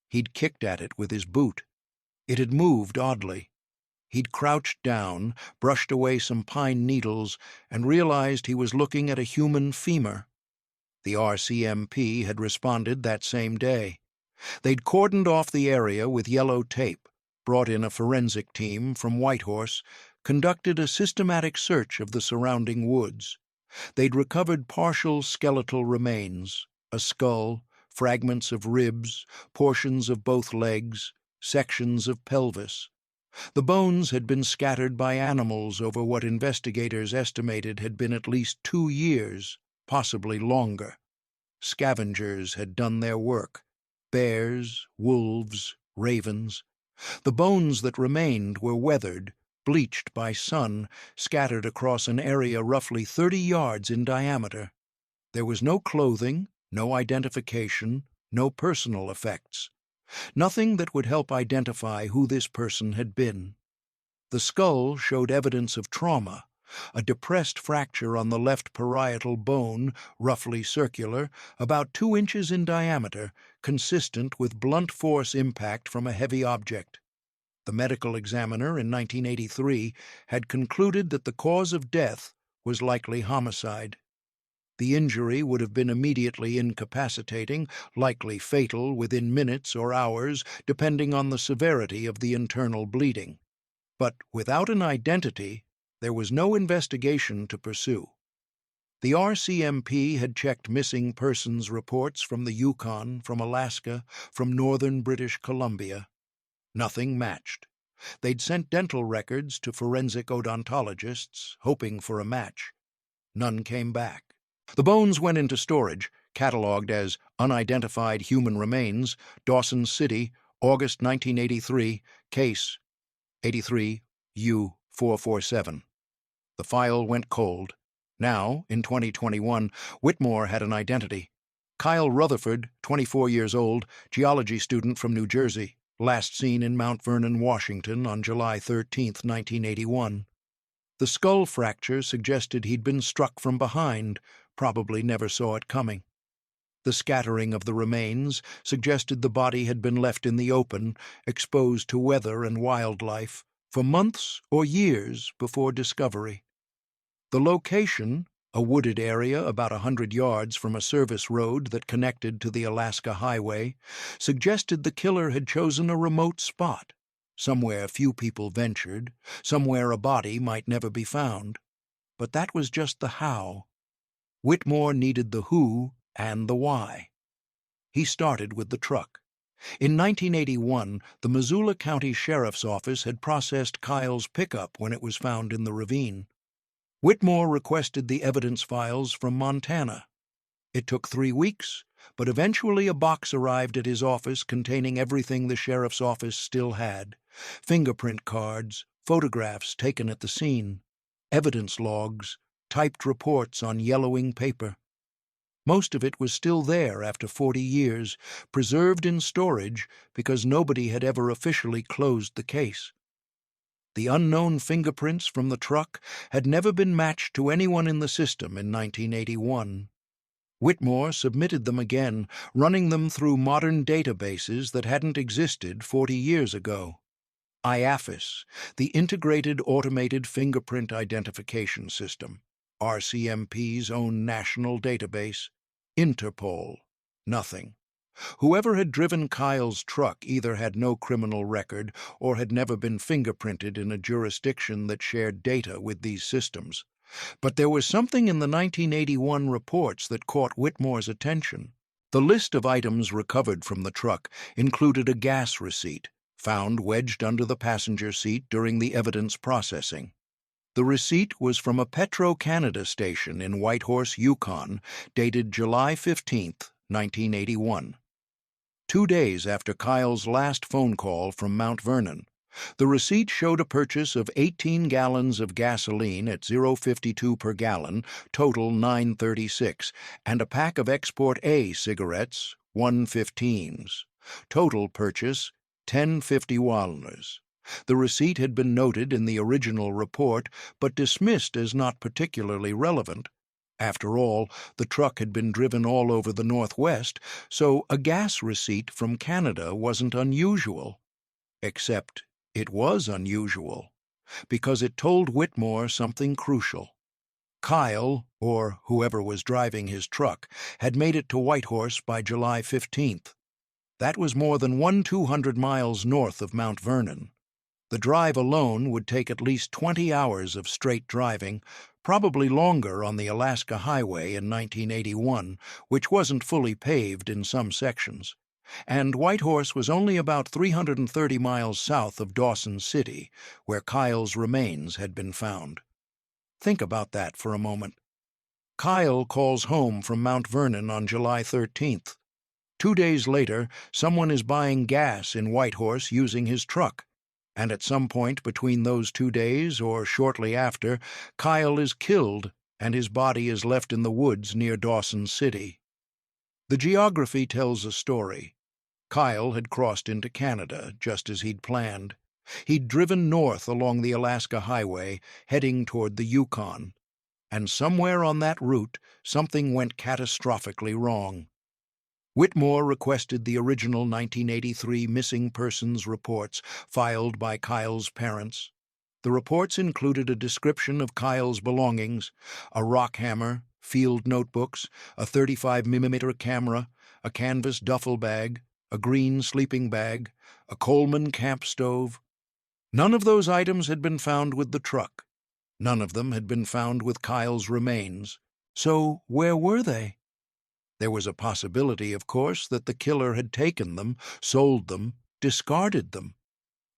He'd kicked at it with his boot. It had moved oddly. He'd crouched down, brushed away some pine needles, and realized he was looking at a human femur. The RCMP had responded that same day. They'd cordoned off the area with yellow tape, brought in a forensic team from Whitehorse, conducted a systematic search of the surrounding woods. They'd recovered partial skeletal remains, a skull, fragments of ribs, portions of both legs, sections of pelvis. The bones had been scattered by animals over what investigators estimated had been at least 2 years, possibly longer. Scavengers had done their work. Bears, wolves, ravens. The bones that remained were weathered, bleached by sun, scattered across an area roughly 30 yards in diameter. There was no clothing, no identification, no personal effects. Nothing that would help identify who this person had been. The skull showed evidence of trauma, a depressed fracture on the left parietal bone, roughly circular, about 2 inches in diameter, consistent with blunt force impact from a heavy object. The medical examiner in 1983 had concluded that the cause of death was likely homicide. The injury would have been immediately incapacitating, likely fatal within minutes or hours, depending on the severity of the internal bleeding. But without an identity, there was no investigation to pursue. The RCMP had checked missing persons reports from the Yukon, from Alaska, from northern British Columbia. Nothing matched. They'd sent dental records to forensic odontologists, hoping for a match. None came back. The bones went into storage, catalogued as Unidentified Human Remains, Dawson City, August 1983, Case 83 U447. The file went cold. Now, in 2021, Whitmore had an identity. Kyle Rutherford, 24 years old, geology student from New Jersey, last seen in Mount Vernon, Washington on July 13, 1981. The skull fracture suggested he'd been struck from behind, probably never saw it coming. The scattering of the remains suggested the body had been left in the open, exposed to weather and wildlife, for months or years before discovery. The location, a wooded area about 100 yards from a service road that connected to the Alaska Highway, suggested the killer had chosen a remote spot, somewhere few people ventured, somewhere a body might never be found. But that was just the how. Whitmore needed the who and the why. He started with the truck. In 1981, the Missoula County Sheriff's Office had processed Kyle's pickup when it was found in the ravine. Whitmore requested the evidence files from Montana. It took 3 weeks, but eventually a box arrived at his office containing everything the sheriff's office still had: fingerprint cards, photographs taken at the scene, evidence logs, typed reports on yellowing paper. Most of it was still there after 40 years, preserved in storage because nobody had ever officially closed the case. The unknown fingerprints from the truck had never been matched to anyone in the system in 1981. Whitmore submitted them again, running them through modern databases that hadn't existed 40 years ago. IAFIS, the Integrated Automated Fingerprint Identification System, RCMP's own national database. Interpol. Nothing. Whoever had driven Kyle's truck either had no criminal record or had never been fingerprinted in a jurisdiction that shared data with these systems. But there was something in the 1981 reports that caught Whitmore's attention. The list of items recovered from the truck included a gas receipt, found wedged under the passenger seat during the evidence processing. The receipt was from a Petro-Canada station in Whitehorse, Yukon, dated July 15, 1981. 2 days after Kyle's last phone call from Mount Vernon, the receipt showed a purchase of 18 gallons of gasoline at $0.52 per gallon, total $9.36, and a pack of Export A cigarettes, 115s. Total purchase, $10.50. The receipt had been noted in the original report, but dismissed as not particularly relevant. After all, the truck had been driven all over the Northwest, so a gas receipt from Canada wasn't unusual. Except it was unusual, because it told Whitmore something crucial. Kyle, or whoever was driving his truck, had made it to Whitehorse by July 15th. That was more than 200 miles north of Mount Vernon. The drive alone would take at least 20 hours of straight driving, probably longer on the Alaska Highway in 1981, which wasn't fully paved in some sections. And Whitehorse was only about 330 miles south of Dawson City, where Kyle's remains had been found. Think about that for a moment. Kyle calls home from Mount Vernon on July 13th. 2 days later, someone is buying gas in Whitehorse using his truck, and at some point between those 2 days or shortly after, Kyle is killed and his body is left in the woods near Dawson City. The geography tells a story. Kyle had crossed into Canada, just as he'd planned. He'd driven north along the Alaska Highway, heading toward the Yukon. And somewhere on that route, something went catastrophically wrong. Whitmore requested the original 1983 missing persons reports filed by Kyle's parents. The reports included a description of Kyle's belongings: a rock hammer, field notebooks, a 35mm camera, a canvas duffel bag, a green sleeping bag, a Coleman camp stove. None of those items had been found with the truck. None of them had been found with Kyle's remains. So where were they? There was a possibility, of course, that the killer had taken them, sold them, discarded them.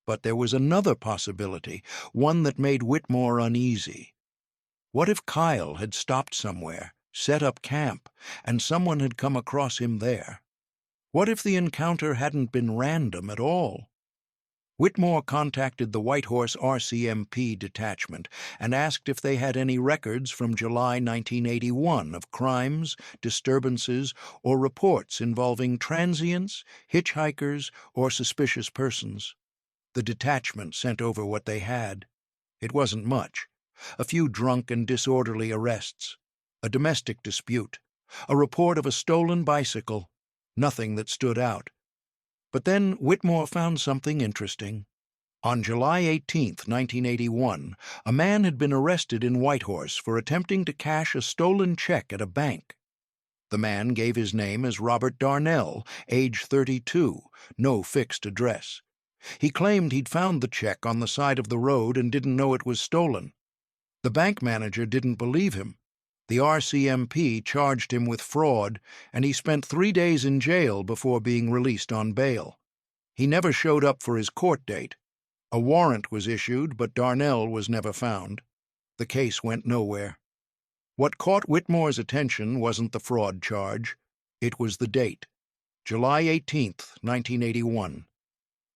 But there was another possibility, one that made Whitmore uneasy. What if Kyle had stopped somewhere, set up camp, and someone had come across him there? What if the encounter hadn't been random at all? Whitmore contacted the Whitehorse RCMP detachment and asked if they had any records from July 1981 of crimes, disturbances, or reports involving transients, hitchhikers, or suspicious persons. The detachment sent over what they had. It wasn't much. A few drunk and disorderly arrests, a domestic dispute, a report of a stolen bicycle. Nothing that stood out. But then Whitmore found something interesting. On July 18, 1981, a man had been arrested in Whitehorse for attempting to cash a stolen check at a bank. The man gave his name as Robert Darnell, age 32, no fixed address. He claimed he'd found the check on the side of the road and didn't know it was stolen. The bank manager didn't believe him. The RCMP charged him with fraud, and he spent 3 days in jail before being released on bail. He never showed up for his court date. A warrant was issued, but Darnell was never found. The case went nowhere. What caught Whitmore's attention wasn't the fraud charge. It was the date, July 18, 1981.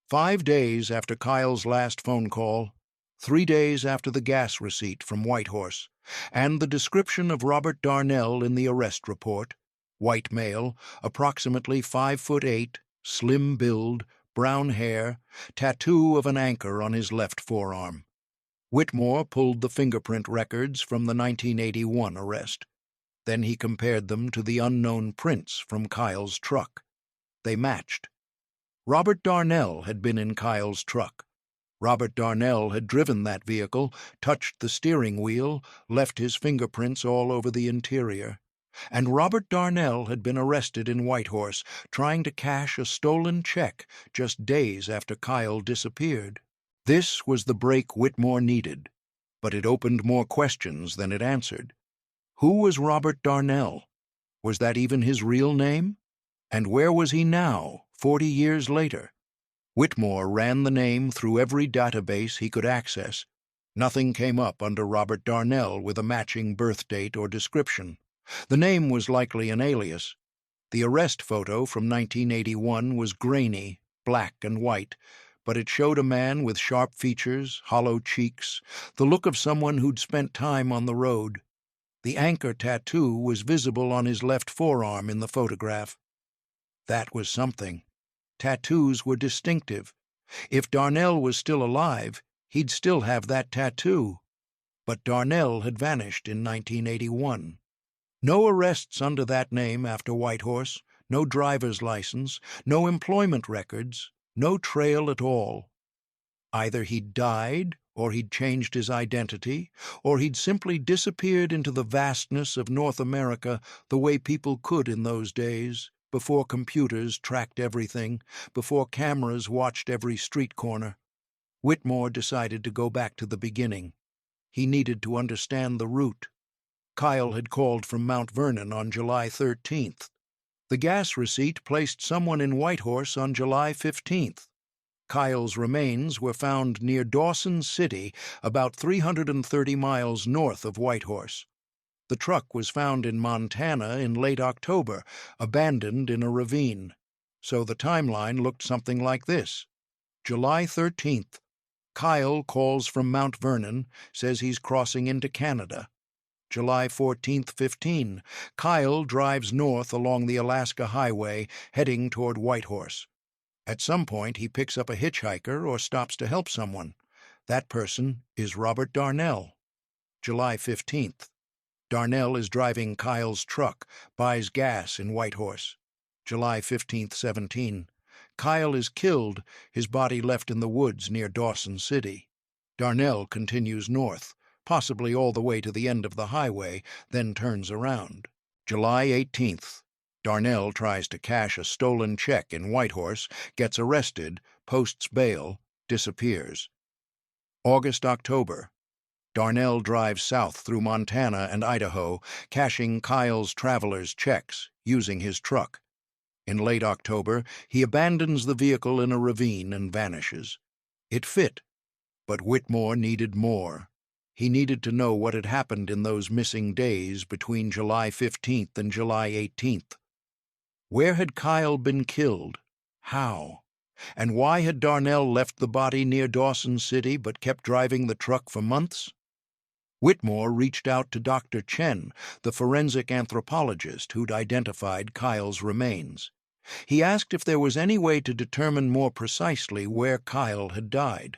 5 days after Kyle's last phone call, 3 days after the gas receipt from Whitehorse, and the description of Robert Darnell in the arrest report: white male, approximately 5'8", slim build, brown hair, tattoo of an anchor on his left forearm. Whitmore pulled the fingerprint records from the 1981 arrest. Then he compared them to the unknown prints from Kyle's truck. They matched. Robert Darnell had been in Kyle's truck. Robert Darnell had driven that vehicle, touched the steering wheel, left his fingerprints all over the interior. And Robert Darnell had been arrested in Whitehorse, trying to cash a stolen check just days after Kyle disappeared. This was the break Whitmore needed, but it opened more questions than it answered. Who was Robert Darnell? Was that even his real name? And where was he now, 40 years later? Whitmore ran the name through every database he could access. Nothing came up under Robert Darnell with a matching birth date or description. The name was likely an alias. The arrest photo from 1981 was grainy, black and white, but it showed a man with sharp features, hollow cheeks, the look of someone who'd spent time on the road. The anchor tattoo was visible on his left forearm in the photograph. That was something. Tattoos were distinctive. If Darnell was still alive, he'd still have that tattoo. But Darnell had vanished in 1981. No arrests under that name after Whitehorse, no driver's license, no employment records, no trail at all. Either he'd died, or he'd changed his identity, or he'd simply disappeared into the vastness of North America the way people could in those days, before computers tracked everything, before cameras watched every street corner. Whitmore decided to go back to the beginning. He needed to understand the route. Kyle had called from Mount Vernon on July 13th. The gas receipt placed someone in Whitehorse on July 15th. Kyle's remains were found near Dawson City, about 330 miles north of Whitehorse. The truck was found in Montana in late October, abandoned in a ravine. So the timeline looked something like this. July 13th. Kyle calls from Mount Vernon, says he's crossing into Canada. July 14th, 15. Kyle drives north along the Alaska Highway, heading toward Whitehorse. At some point, he picks up a hitchhiker or stops to help someone. That person is Robert Darnell. July 15th. Darnell is driving Kyle's truck, buys gas in Whitehorse. July 15th, 17. Kyle is killed, his body left in the woods near Dawson City. Darnell continues north, possibly all the way to the end of the highway, then turns around. July 18th. Darnell tries to cash a stolen check in Whitehorse, gets arrested, posts bail, disappears. August-October. Darnell drives south through Montana and Idaho, cashing Kyle's traveler's checks, using his truck. In late October, he abandons the vehicle in a ravine and vanishes. It fit, but Whitmore needed more. He needed to know what had happened in those missing days between July 15th and July 18th. Where had Kyle been killed? How? And why had Darnell left the body near Dawson City but kept driving the truck for months? Whitmore reached out to Dr. Chen, the forensic anthropologist who'd identified Kyle's remains. He asked if there was any way to determine more precisely where Kyle had died.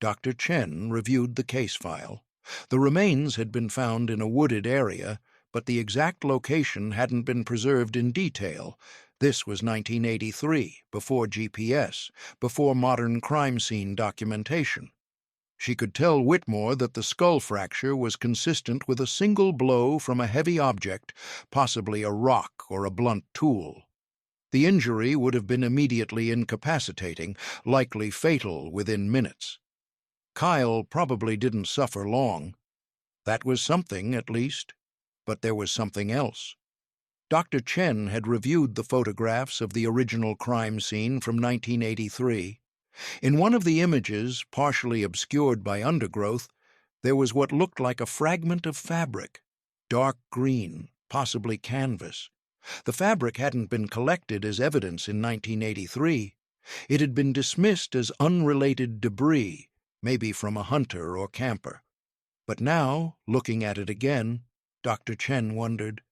Dr. Chen reviewed the case file. The remains had been found in a wooded area, but the exact location hadn't been preserved in detail. This was 1983, before GPS, before modern crime scene documentation. She could tell Whitmore that the skull fracture was consistent with a single blow from a heavy object, possibly a rock or a blunt tool. The injury would have been immediately incapacitating, likely fatal within minutes. Kyle probably didn't suffer long. That was something, at least. But there was something else. Dr. Chen had reviewed the photographs of the original crime scene from 1983. In one of the images, partially obscured by undergrowth, there was what looked like a fragment of fabric, dark green, possibly canvas. The fabric hadn't been collected as evidence in 1983. It had been dismissed as unrelated debris, maybe from a hunter or camper. But now, looking at it again, Dr. Chen wondered,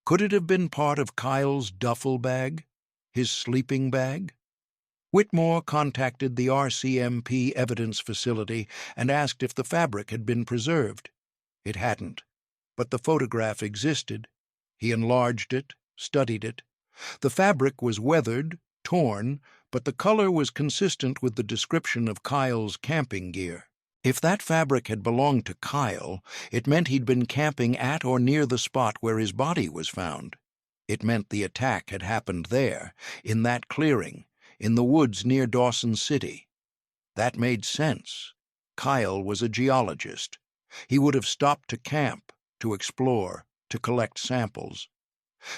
could it have been part of Kyle's duffel bag? His sleeping bag? Whitmore contacted the RCMP evidence facility and asked if the fabric had been preserved. It hadn't, but the photograph existed. He enlarged it, studied it. The fabric was weathered, torn, but the color was consistent with the description of Kyle's camping gear. If that fabric had belonged to Kyle, it meant he'd been camping at or near the spot where his body was found. It meant the attack had happened there, in that clearing, in the woods near Dawson City. That made sense. Kyle was a geologist. He would have stopped to camp, to explore, to collect samples.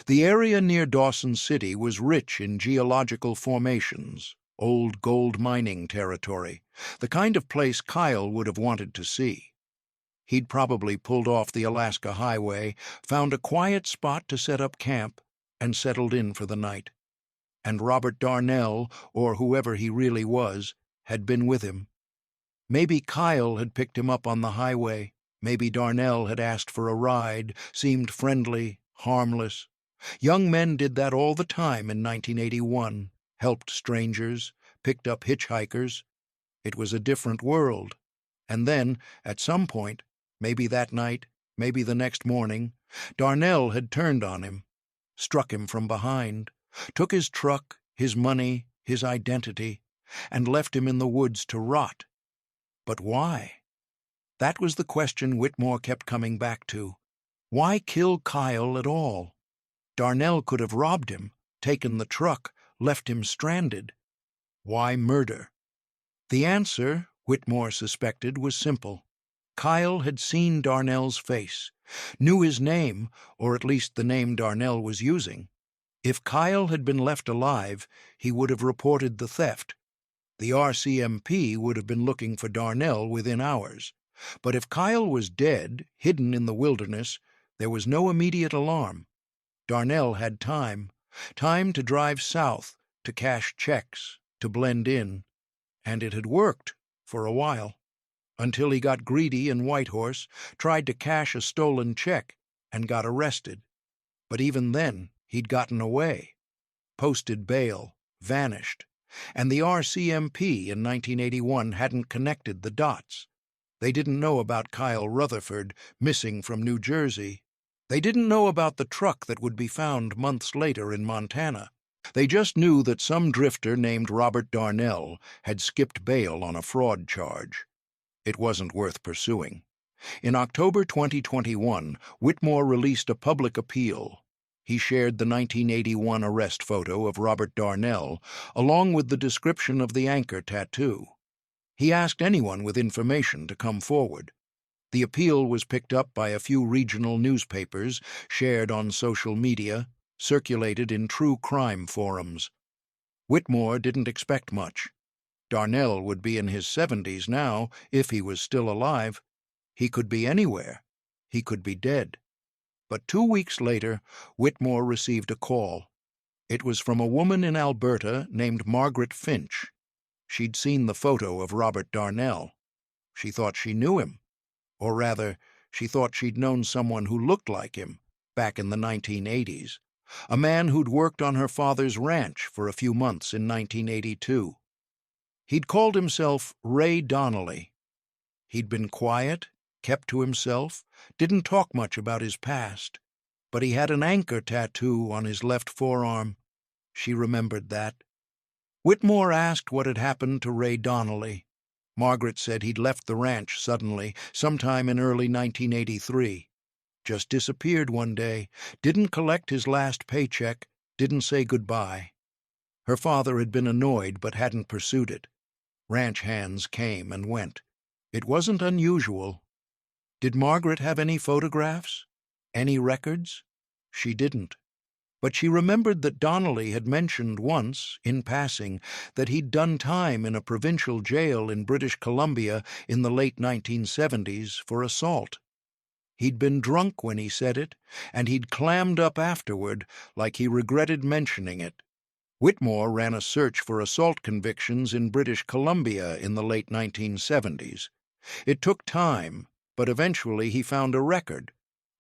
The area near Dawson City was rich in geological formations, old gold mining territory, the kind of place Kyle would have wanted to see. He'd probably pulled off the Alaska Highway, found a quiet spot to set up camp, and settled in for the night. And Robert Darnell, or whoever he really was, had been with him. Maybe Kyle had picked him up on the highway. Maybe Darnell had asked for a ride, seemed friendly, harmless. Young men did that all the time in 1981, helped strangers, picked up hitchhikers. It was a different world. And then, at some point, maybe that night, maybe the next morning, Darnell had turned on him, struck him from behind, took his truck, his money, his identity, and left him in the woods to rot. But why? That was the question Whitmore kept coming back to. Why kill Kyle at all? Darnell could have robbed him, taken the truck, left him stranded. Why murder? The answer, Whitmore suspected, was simple. Kyle had seen Darnell's face, knew his name, or at least the name Darnell was using. If Kyle had been left alive, he would have reported the theft. The RCMP would have been looking for Darnell within hours. But if Kyle was dead, hidden in the wilderness, there was no immediate alarm. Darnell had time to drive south, to cash checks, to blend in. And it had worked, for a while, until he got greedy in Whitehorse, tried to cash a stolen check, and got arrested. But even then, he'd gotten away, posted bail, vanished, and the RCMP in 1981 hadn't connected the dots. They didn't know about Kyle Rutherford, missing from New Jersey. They didn't know about the truck that would be found months later in Montana. They just knew that some drifter named Robert Darnell had skipped bail on a fraud charge. It wasn't worth pursuing. In October 2021, Whitmore released a public appeal. He shared the 1981 arrest photo of Robert Darnell, along with the description of the anchor tattoo. He asked anyone with information to come forward. The appeal was picked up by a few regional newspapers, shared on social media, circulated in true crime forums. Whitmore didn't expect much. Darnell would be in his 70s now, if he was still alive. He could be anywhere. He could be dead. But 2 weeks later, Whitmore received a call. It was from a woman in Alberta named Margaret Finch. She'd seen the photo of Robert Darnell. She thought she knew him. Or rather, she thought she'd known someone who looked like him, back in the 1980s. A man who'd worked on her father's ranch for a few months in 1982. He'd called himself Ray Donnelly. He'd been quiet, kept to himself, didn't talk much about his past. But he had an anchor tattoo on his left forearm. She remembered that. Whitmore asked what had happened to Ray Donnelly. Margaret said he'd left the ranch suddenly, sometime in early 1983. Just disappeared one day, didn't collect his last paycheck, didn't say goodbye. Her father had been annoyed but hadn't pursued it. Ranch hands came and went. It wasn't unusual. Did Margaret have any photographs? Any records? She didn't. But she remembered that Donnelly had mentioned once, in passing, that he'd done time in a provincial jail in British Columbia in the late 1970s for assault. He'd been drunk when he said it, and he'd clammed up afterward like he regretted mentioning it. Whitmore ran a search for assault convictions in British Columbia in the late 1970s. It took time, but eventually he found a record.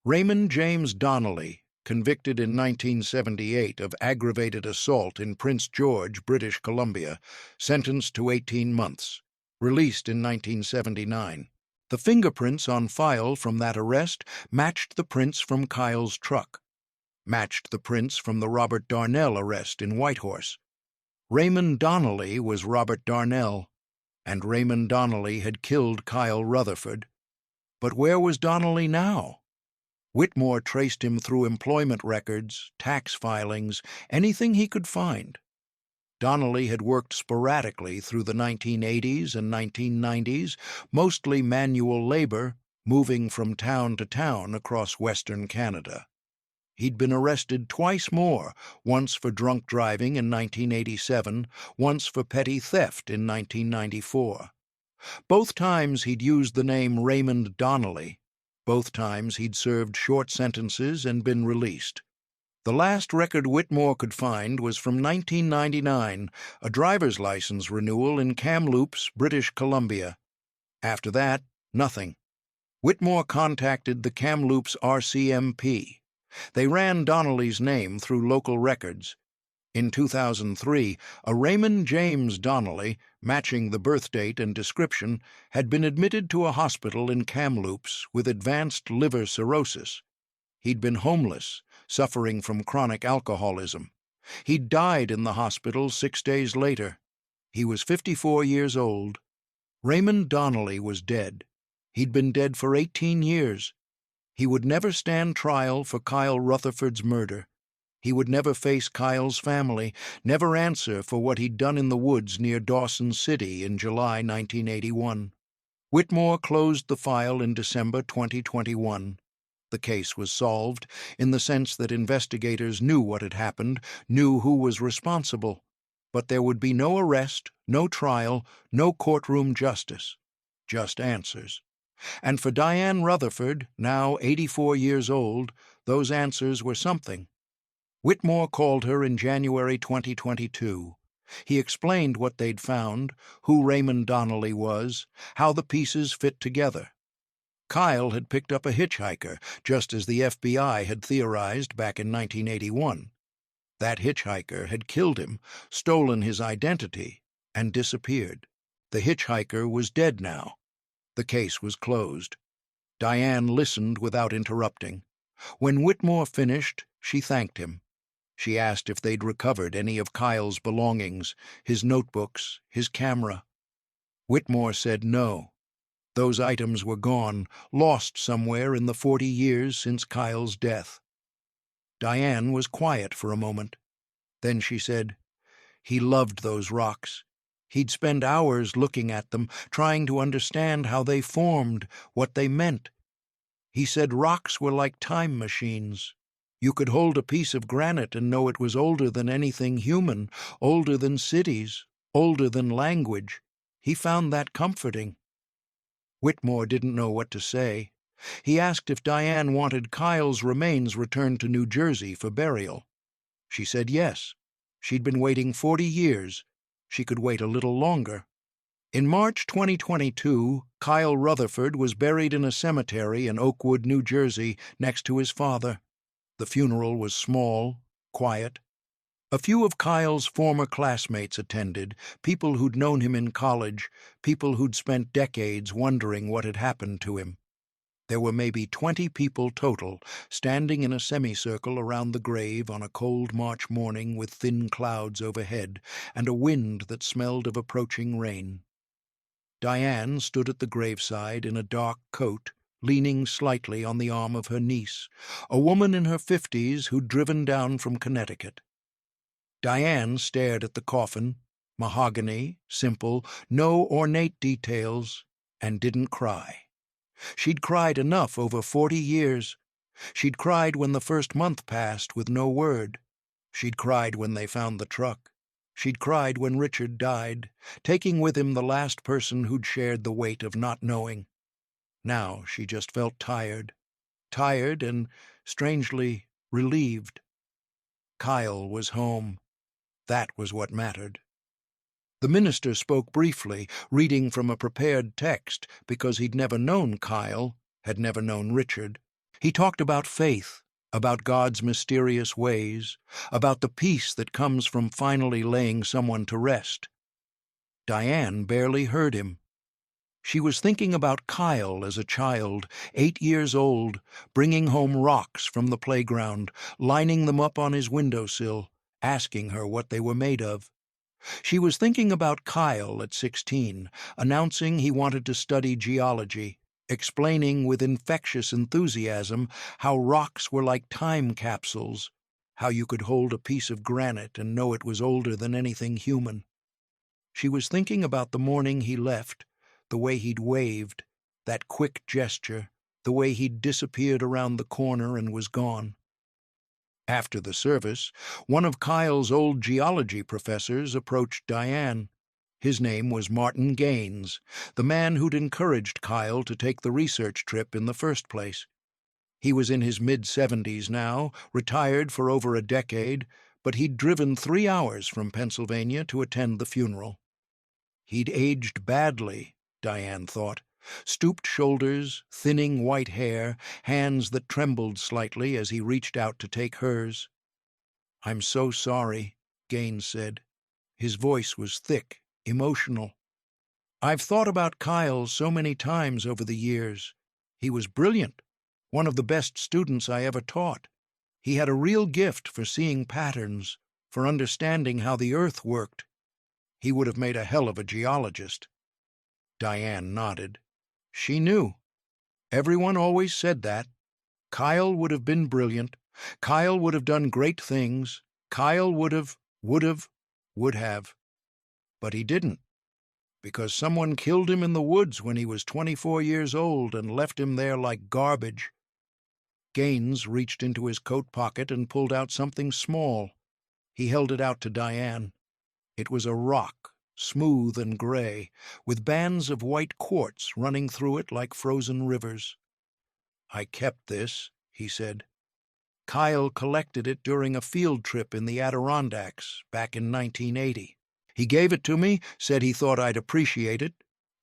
Raymond James Donnelly, convicted in 1978 of aggravated assault in Prince George, British Columbia, sentenced to 18 months, released in 1979. The fingerprints on file from that arrest matched the prints from Kyle's truck, matched the prints from the Robert Darnell arrest in Whitehorse. Raymond Donnelly was Robert Darnell, and Raymond Donnelly had killed Kyle Rutherford. But where was Donnelly now? Whitmore traced him through employment records, tax filings, anything he could find. Donnelly had worked sporadically through the 1980s and 1990s, mostly manual labor, moving from town to town across Western Canada. He'd been arrested twice more, once for drunk driving in 1987, once for petty theft in 1994. Both times he'd used the name Raymond Donnelly. Both times he'd served short sentences and been released. The last record Whitmore could find was from 1999, a driver's license renewal in Kamloops, British Columbia. After that, nothing. Whitmore contacted the Kamloops RCMP. They ran Donnelly's name through local records. In 2003, a Raymond James Donnelly, matching the birth date and description, had been admitted to a hospital in Kamloops with advanced liver cirrhosis. He'd been homeless, suffering from chronic alcoholism. He'd died in the hospital 6 days later. He was 54 years old. Raymond Donnelly was dead. He'd been dead for 18 years. He would never stand trial for Kyle Rutherford's murder. He would never face Kyle's family, never answer for what he'd done in the woods near Dawson City in July 1981. Whitmore closed the file in December 2021. The case was solved in the sense that investigators knew what had happened, knew who was responsible. But there would be no arrest, no trial, no courtroom justice. Just answers. And for Diane Rutherford, now 84 years old, those answers were something. Whitmore called her in January 2022. He explained what they'd found, who Raymond Donnelly was, how the pieces fit together. Kyle had picked up a hitchhiker, just as the FBI had theorized back in 1981. That hitchhiker had killed him, stolen his identity, and disappeared. The hitchhiker was dead now. The case was closed. Diane listened without interrupting. When Whitmore finished, she thanked him. She asked if they'd recovered any of Kyle's belongings, his notebooks, his camera. Whitmore said no. Those items were gone, lost somewhere in the 40 years since Kyle's death. Diane was quiet for a moment. Then she said, "He loved those rocks. He'd spend hours looking at them, trying to understand how they formed, what they meant. He said rocks were like time machines. You could hold a piece of granite and know it was older than anything human, older than cities, older than language. He found that comforting." Whitmore didn't know what to say. He asked if Diane wanted Kyle's remains returned to New Jersey for burial. She said yes. She'd been waiting 40 years. She could wait a little longer. In March 2022, Kyle Rutherford was buried in a cemetery in Oakwood, New Jersey, next to his father. The funeral was small, quiet. A few of Kyle's former classmates attended, people who'd known him in college, people who'd spent decades wondering what had happened to him. There were maybe 20 people total, standing in a semicircle around the grave on a cold March morning with thin clouds overhead and a wind that smelled of approaching rain. Diane stood at the graveside in a dark coat, leaning slightly on the arm of her niece, a woman in her 50s who'd driven down from Connecticut. Diane stared at the coffin, mahogany, simple, no ornate details, and didn't cry. She'd cried enough over 40 years. She'd cried when the first month passed with no word. She'd cried when they found the truck. She'd cried when Richard died, taking with him the last person who'd shared the weight of not knowing. Now she just felt tired and, strangely, relieved. Kyle was home. That was what mattered. The minister spoke briefly, reading from a prepared text, because he'd never known Kyle, had never known Richard. He talked about faith, about God's mysterious ways, about the peace that comes from finally laying someone to rest. Diane barely heard him. She was thinking about Kyle as a child, 8 years old, bringing home rocks from the playground, lining them up on his windowsill, asking her what they were made of. She was thinking about Kyle at 16, announcing he wanted to study geology, explaining with infectious enthusiasm how rocks were like time capsules, how you could hold a piece of granite and know it was older than anything human. She was thinking about the morning he left, the way he'd waved, that quick gesture, the way he'd disappeared around the corner and was gone. After the service, one of Kyle's old geology professors approached Diane. His name was Martin Gaines, the man who'd encouraged Kyle to take the research trip in the first place. He was in his mid-70s now, retired for over a decade, but he'd driven 3 hours from Pennsylvania to attend the funeral. He'd aged badly, Diane thought. Stooped shoulders, thinning white hair, hands that trembled slightly as he reached out to take hers. "I'm so sorry," Gaines said. His voice was thick, emotional. "I've thought about Kyle so many times over the years. He was brilliant, one of the best students I ever taught. He had a real gift for seeing patterns, for understanding how the earth worked. He would have made a hell of a geologist." Diane nodded. She knew. Everyone always said that. Kyle would have been brilliant. Kyle would have done great things. Kyle would have. But he didn't, because someone killed him in the woods when he was 24 years old and left him there like garbage. Gaines reached into his coat pocket and pulled out something small. He held it out to Diane. It was a rock, smooth and gray, with bands of white quartz running through it like frozen rivers. "I kept this," he said. "Kyle collected it during a field trip in the Adirondacks back in 1980. He gave it to me, said he thought I'd appreciate it,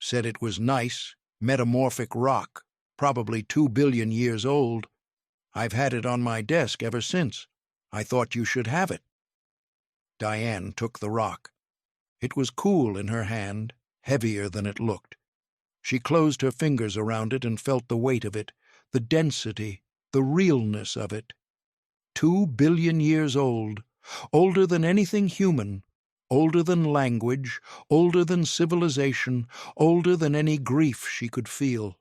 said it was nice, metamorphic rock, probably 2 billion years old. I've had it on my desk ever since. I thought you should have it." Diane took the rock. It was cool in her hand, heavier than it looked. She closed her fingers around it and felt the weight of it, the density, the realness of it. 2 billion years old, older than anything human, older than language, older than civilization, older than any grief she could feel.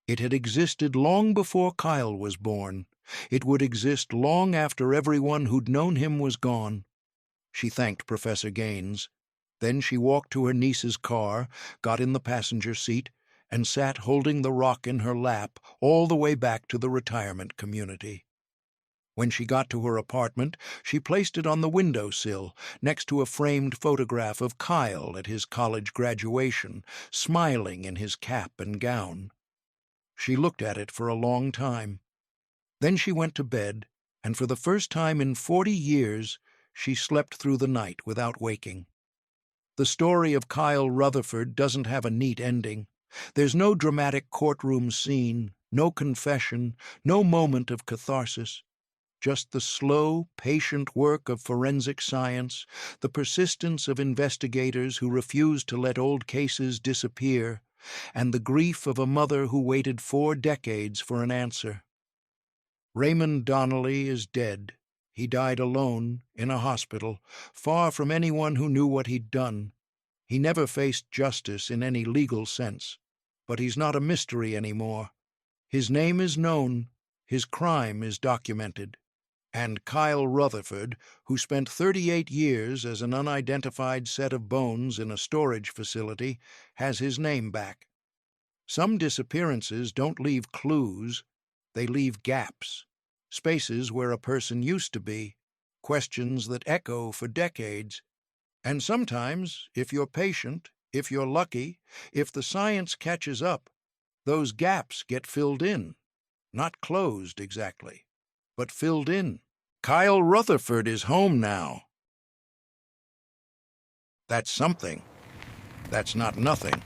It had existed long before Kyle was born. It would exist long after everyone who'd known him was gone. She thanked Professor Gaines. Then she walked to her niece's car, got in the passenger seat, and sat holding the rock in her lap all the way back to the retirement community. When she got to her apartment, she placed it on the windowsill, next to a framed photograph of Kyle at his college graduation, smiling in his cap and gown. She looked at it for a long time. Then she went to bed, and for the first time in 40 years, she slept through the night without waking. The story of Kyle Rutherford doesn't have a neat ending. There's no dramatic courtroom scene, no confession, no moment of catharsis. Just the slow, patient work of forensic science, the persistence of investigators who refused to let old cases disappear, and the grief of a mother who waited 4 decades for an answer. Raymond Donnelly is dead. He died alone, in a hospital, far from anyone who knew what he'd done. He never faced justice in any legal sense, but he's not a mystery anymore. His name is known, his crime is documented. And Kyle Rutherford, who spent 38 years as an unidentified set of bones in a storage facility, has his name back. Some disappearances don't leave clues, they leave gaps. Spaces where a person used to be, questions that echo for decades. And sometimes, if you're patient, if you're lucky, if the science catches up, those gaps get filled in. Not closed exactly, but filled in. Kyle Rutherford is home now. That's something. That's not nothing.